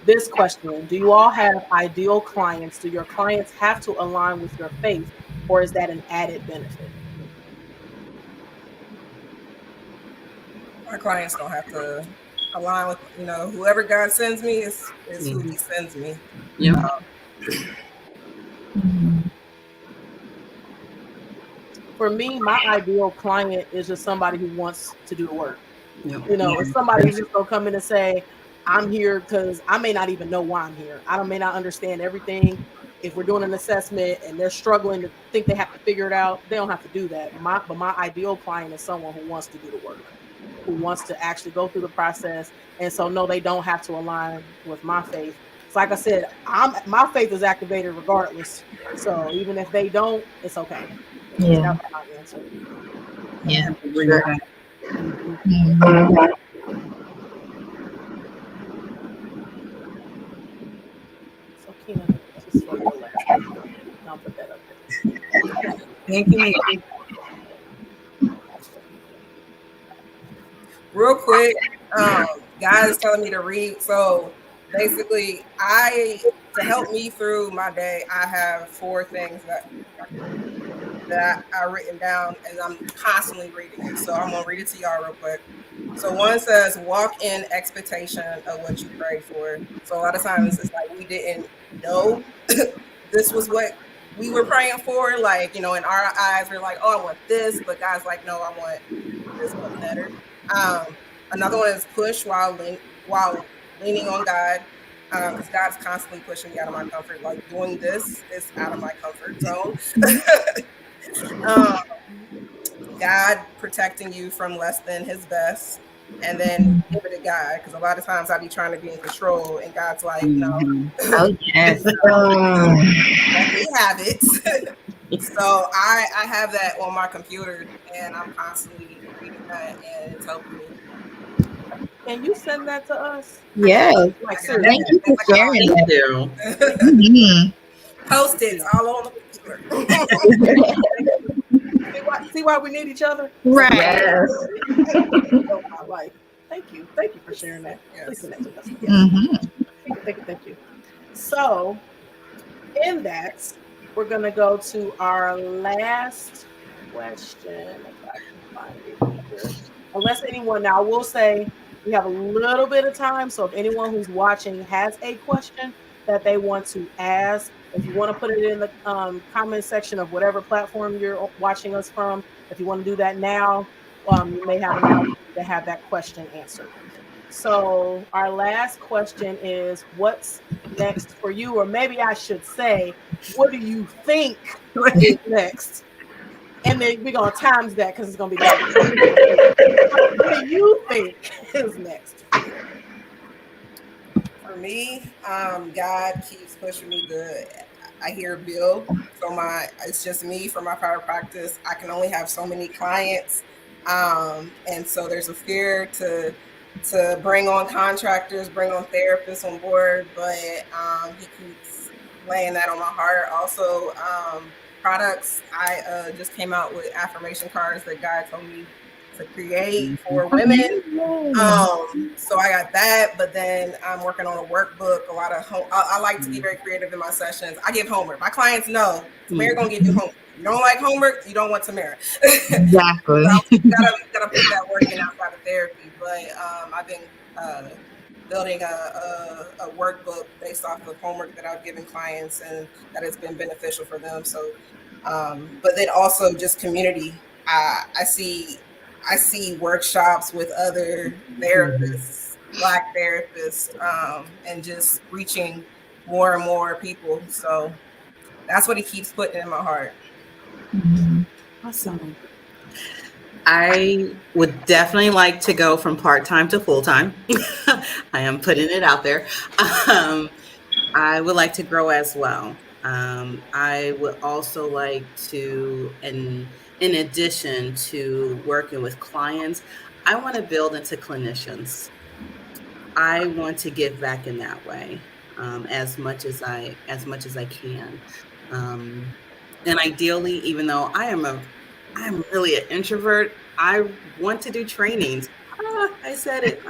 [SPEAKER 1] This question: do you all have ideal clients? Do your clients have to align with your faith, or is that an added benefit?
[SPEAKER 2] My clients don't have to align with, whoever God sends me is who He sends me.
[SPEAKER 4] Yeah.
[SPEAKER 1] For me, my ideal client is just somebody who wants to do the work. It's somebody who's just gonna come in and say, I'm here because I may not even know why I'm here. I may not understand everything. If we're doing an assessment and they're struggling to think they have to figure it out, they don't have to do that. But my ideal client is someone who wants to do the work, who wants to actually go through the process. And so, no, they don't have to align with my faith. It's like I said, my faith is activated regardless. So even if they don't, it's okay.
[SPEAKER 3] Yeah.
[SPEAKER 1] That's my answer.
[SPEAKER 3] Yeah.
[SPEAKER 6] Sure.
[SPEAKER 1] So Kina, just for your last question, I'll put that up there.
[SPEAKER 6] Thank you.
[SPEAKER 2] Real quick, God is telling me to read. So basically, to help me through my day, I have 4 things that I've written down, and I'm constantly reading it. So I'm gonna read it to y'all real quick. So one says, walk in expectation of what you prayed for. So a lot of times it's like we didn't know this was what we were praying for. Like, in our eyes, we're like, oh, I want this, but God's like, no, I want this, but better. Another one is push while leaning on God, because God's constantly pushing me out of my comfort. Like, doing this is out of my comfort zone. God protecting you from less than His best, and then give it to God, because a lot of times I be trying to be in control, and God's like, no.
[SPEAKER 3] Oh yes.
[SPEAKER 2] Let me have it. So I have that on my computer, and I'm constantly reading that, and it's helping me.
[SPEAKER 1] Can you send that to us?
[SPEAKER 3] Yes.
[SPEAKER 1] Like,
[SPEAKER 3] Thank you for sharing
[SPEAKER 4] Thank
[SPEAKER 3] that.
[SPEAKER 4] you.
[SPEAKER 2] Post-its all on the computer.
[SPEAKER 1] See why we need each other?
[SPEAKER 3] Right.
[SPEAKER 5] Yes.
[SPEAKER 1] My life. Thank you for sharing that.
[SPEAKER 2] Yes.
[SPEAKER 1] Please connect with us.
[SPEAKER 3] Mm-hmm.
[SPEAKER 1] Thank you. So, in that, we're gonna go to our last question. If I can find it here. Unless anyone, now I will say we have a little bit of time. So if anyone who's watching has a question that they want to ask, if you want to put it in the comment section of whatever platform you're watching us from, if you want to do that now, you may have an opportunity to have that question answered. So our last question is, what's next for you? Or maybe I should say, what do you think is next? And then we're going to times that because it's going to be long. What do you think is next for you?
[SPEAKER 2] For me, God keeps pushing me to. I hear Bill, so it's just me for my private practice. I can only have so many clients, and so there's a fear to bring on contractors, bring on therapists on board, but he keeps laying that on my heart. Also, products. I just came out with affirmation cards that God told me to create for women. So I got that, but then I'm working on a workbook. A lot of I like to be very creative in my sessions. I give homework. My clients know Tamara gonna give you homework. You don't like homework, you don't want Tamara.
[SPEAKER 3] Exactly.
[SPEAKER 2] So gotta put that work in outside of therapy. But I've been building a workbook based off of homework that I've given clients, and that has been beneficial for them. So, but then also just community. I see workshops with other therapists, Black therapists, and just reaching more and more people. So that's what he keeps putting in my heart.
[SPEAKER 4] Awesome. I would definitely like to go from part-time to full-time. I am putting it out there. I would like to grow as well. I would also like to, and in addition to working with clients, I want to build into clinicians. I want to give back in that way, as much as I can. And ideally, even though I'm really an introvert, I want to do trainings. I said it.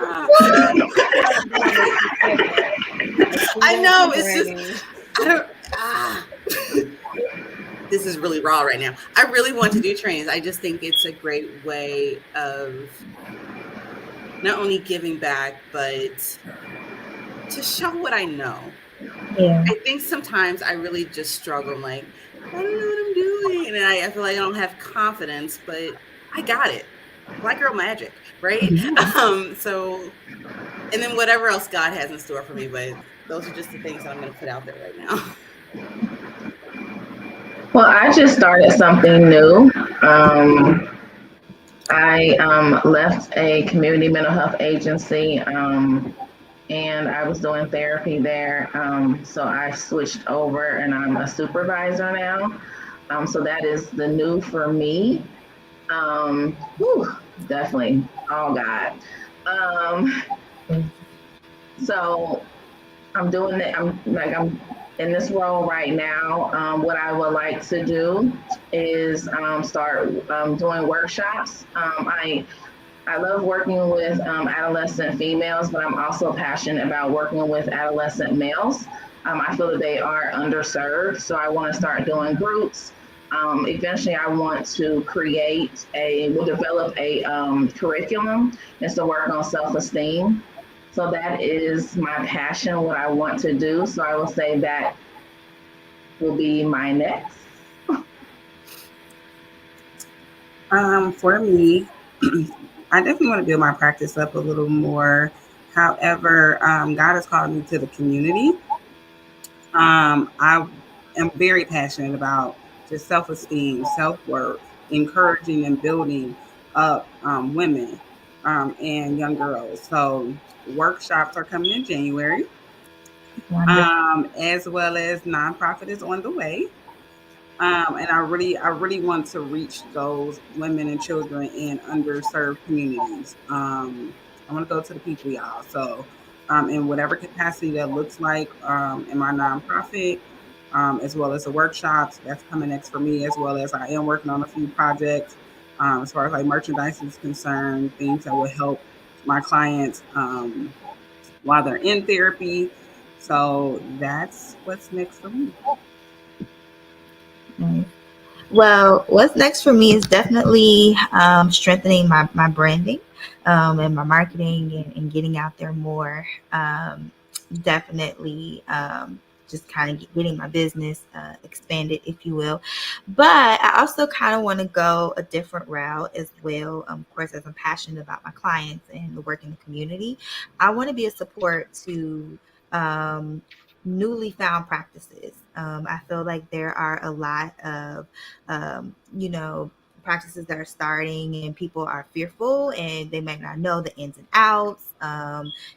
[SPEAKER 4] I know, it's just, I don't, this is really raw right now. I really want to do trainings. I just think it's a great way of not only giving back, but to show what I know.
[SPEAKER 3] Yeah.
[SPEAKER 4] I think sometimes I really just struggle. I'm like, I don't know what I'm doing. And I feel like I don't have confidence, but I got it. Black girl magic, right? So, and then whatever else God has in store for me, but those are just the things that I'm going to put out there right now.
[SPEAKER 5] Well, I just started something new. I left a community mental health agency, and I was doing therapy there. So I switched over and I'm a supervisor now. So that is the new for me. Definitely. Oh God. So I'm doing it. I'm in this role right now. What I would like to do is start doing workshops. I love working with adolescent females, but I'm also passionate about working with adolescent males. I feel that they are underserved, so I want to start doing groups. Eventually, I want to develop a curriculum and to work on self-esteem. So that is my passion, what I want to do. So I will say that will be my next.
[SPEAKER 6] For me, I definitely want to build my practice up a little more. However, God has called me to the community. I am very passionate about just self-esteem, self-worth, encouraging and building up women and young girls. So workshops are coming in January, as well as nonprofit is on the way. And I really want to reach those women and children in underserved communities. I want to go to the people, y'all. So, in whatever capacity that looks like, in my nonprofit, as well as the workshops. That's coming next for me, as well as I am working on a few projects as far as like merchandise is concerned, things that will help my clients while they're in therapy. So that's what's next for me.
[SPEAKER 3] Nice. Well, what's next for me is definitely strengthening my branding and my marketing and getting out there more. Definitely just kind of getting my business expanded, if you will. But I also kind of want to go a different route as well. Of course, as I'm passionate about my clients and the work in the community, I want to be a support to newly found practices. I feel like there are a lot of practices that are starting and people are fearful and they might not know the ins and outs,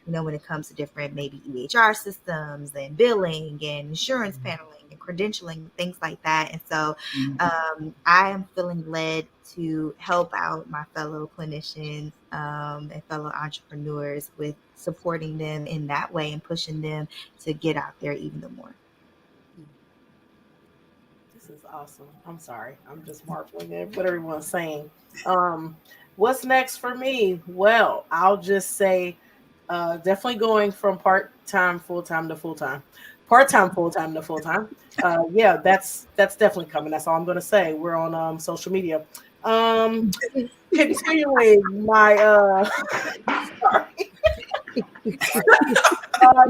[SPEAKER 3] when it comes to different maybe EHR systems and billing and insurance paneling and credentialing, things like that. And so I am feeling led to help out my fellow clinicians and fellow entrepreneurs with supporting them in that way and pushing them to get out there even more.
[SPEAKER 1] This is awesome. I'm sorry. I'm just marveling at what everyone's saying. What's next for me? Well, I'll just say definitely going from part-time full-time to full-time. Part-time full-time to full-time. Yeah, that's definitely coming. That's all I'm going to say. We're on social media. Continuing my sorry.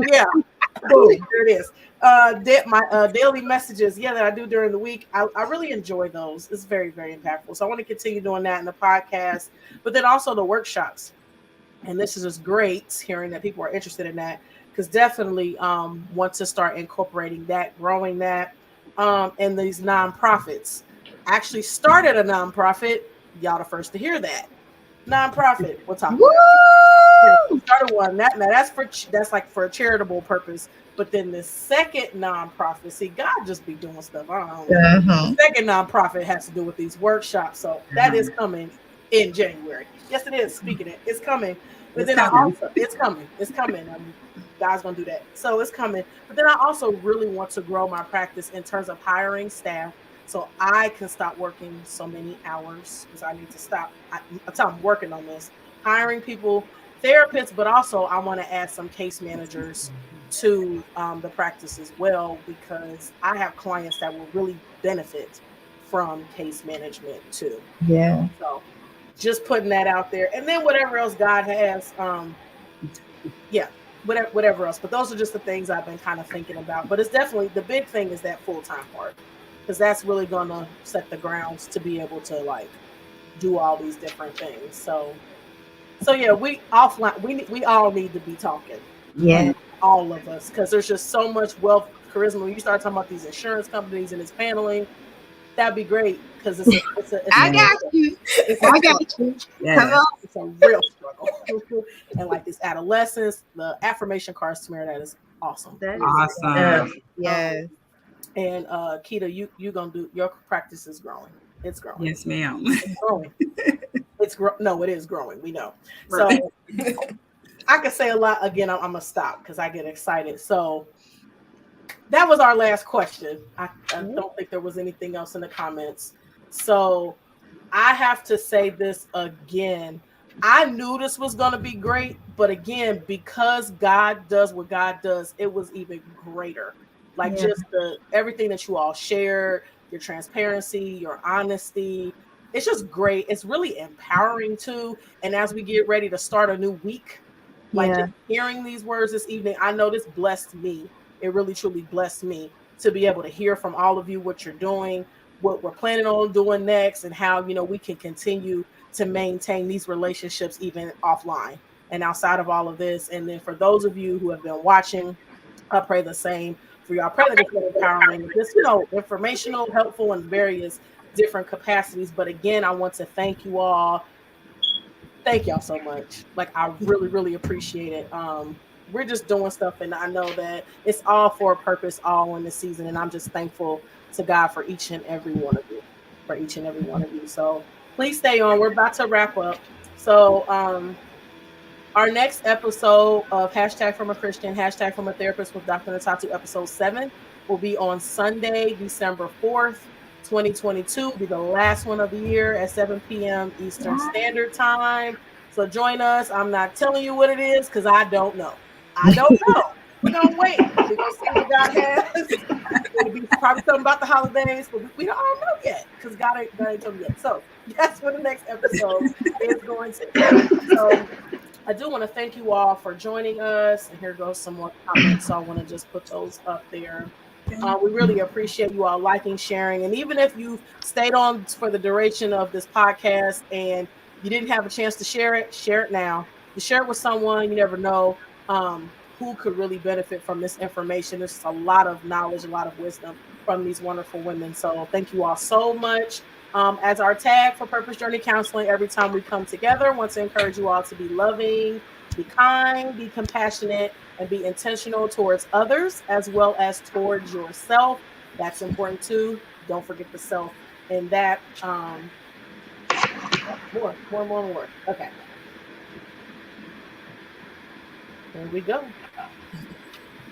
[SPEAKER 1] Yeah. Boom, there it is. My daily messages, yeah, that I do during the week. I really enjoy those. It's very, very impactful. So I want to continue doing that in the podcast, but then also the workshops. And this is just great hearing that people are interested in that, because definitely want to start incorporating that, growing that, and these nonprofits. Actually started a nonprofit. Y'all the first to hear that. Nonprofit. We'll talk about it. Started one. That's like for a charitable purpose. But then the second nonprofit, see, God just be doing stuff. I don't know. The second nonprofit has to do with these workshops. So that is coming in January. Yes, it is. Speaking it, it's coming. But then it's coming. It's coming. God's gonna do that. So it's coming. But then I also really want to grow my practice in terms of hiring staff, so I can stop working so many hours, because I need to stop. I'm working on this, hiring people, therapists, but also I want to add some case managers to the practice as well, because I have clients that will really benefit from case management too.
[SPEAKER 3] Yeah.
[SPEAKER 1] So just putting that out there, and then whatever else God has, whatever else. But those are just the things I've been kind of thinking about. But it's definitely, the big thing is that full-time part, because that's really gonna set the grounds to be able to like do all these different things. So yeah, we all need to be talking.
[SPEAKER 3] Yeah.
[SPEAKER 1] Like, all of us, because there's just so much wealth, charisma. When you start talking about these insurance companies and this paneling, that'd be great, because
[SPEAKER 3] I got you. I got you.
[SPEAKER 6] Yeah.
[SPEAKER 3] Come on.
[SPEAKER 1] It's a real struggle. And like this adolescence, the affirmation cards, Tamara, that is awesome.
[SPEAKER 3] That is
[SPEAKER 6] Awesome.
[SPEAKER 3] Yes.
[SPEAKER 1] And Keita, you gonna do, your practice is growing. It's growing.
[SPEAKER 6] Yes, ma'am.
[SPEAKER 1] It's growing. It is growing. We know.
[SPEAKER 6] Right.
[SPEAKER 1] So I could say a lot. Again, I'm gonna stop because I get excited. So that was our last question. I don't think there was anything else in the comments. So I have to say this again. I knew this was going to be great, but again, because God does what God does, it was even greater. Like just everything that you all shared, your transparency, your honesty. It's just great. It's really empowering too. And as we get ready to start a new week, like just hearing these words this evening, I know this blessed me. It really truly blessed me to be able to hear from all of you what you're doing, what we're planning on doing next, and how we can continue to maintain these relationships even offline and outside of all of this. And then for those of you who have been watching, I pray the same for you. I pray that it's been empowering, just informational, helpful in various different capacities. But again, I want to thank you all. Thank y'all so much. Like, I really, really appreciate it. We're just doing stuff, and I know that it's all for a purpose, all in the season. And I'm just thankful to God for each and every one of you. So please stay on. We're about to wrap up. So Our next episode of hashtag from a Christian, hashtag from a therapist with Dr. Ntatu, episode 7, will be on Sunday, December 4th, 2022. Will be the last one of the year at 7 p.m. Eastern Standard Time. So join us. I'm not telling you what it is because I don't know. I don't know. We're going to wait. We're going to see what God has. It'll be probably something about the holidays, but we don't all know yet because God ain't told me yet. So that's when the next episode is going to air. So I do want to thank you all for joining us. And here goes some more comments. So I want to just put those up there. We really appreciate you all liking, sharing. And even if you've stayed on for the duration of this podcast and you didn't have a chance to share it now. You share it with someone, you never know who could really benefit from this information. There's a lot of knowledge, a lot of wisdom from these wonderful women. So thank you all so much. As our tag for Purpose Journey Counseling, every time we come together, I want to encourage you all to be loving, be kind, be compassionate, and be intentional towards others as well as towards yourself. That's important too. Don't forget the self. And that more. Okay. There we go.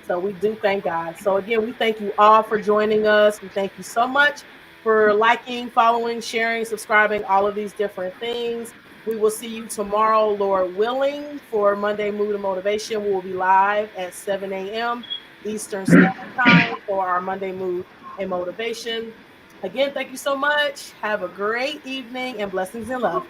[SPEAKER 1] So we do thank God. So again, we thank you all for joining us. We thank you so much for liking, following, sharing, subscribing, all of these different things. We will see you tomorrow, Lord willing, for Monday Mood and Motivation. We will be live at 7 a.m. Eastern Standard Time for our Monday Mood and Motivation. Again, thank you so much. Have a great evening and blessings and love.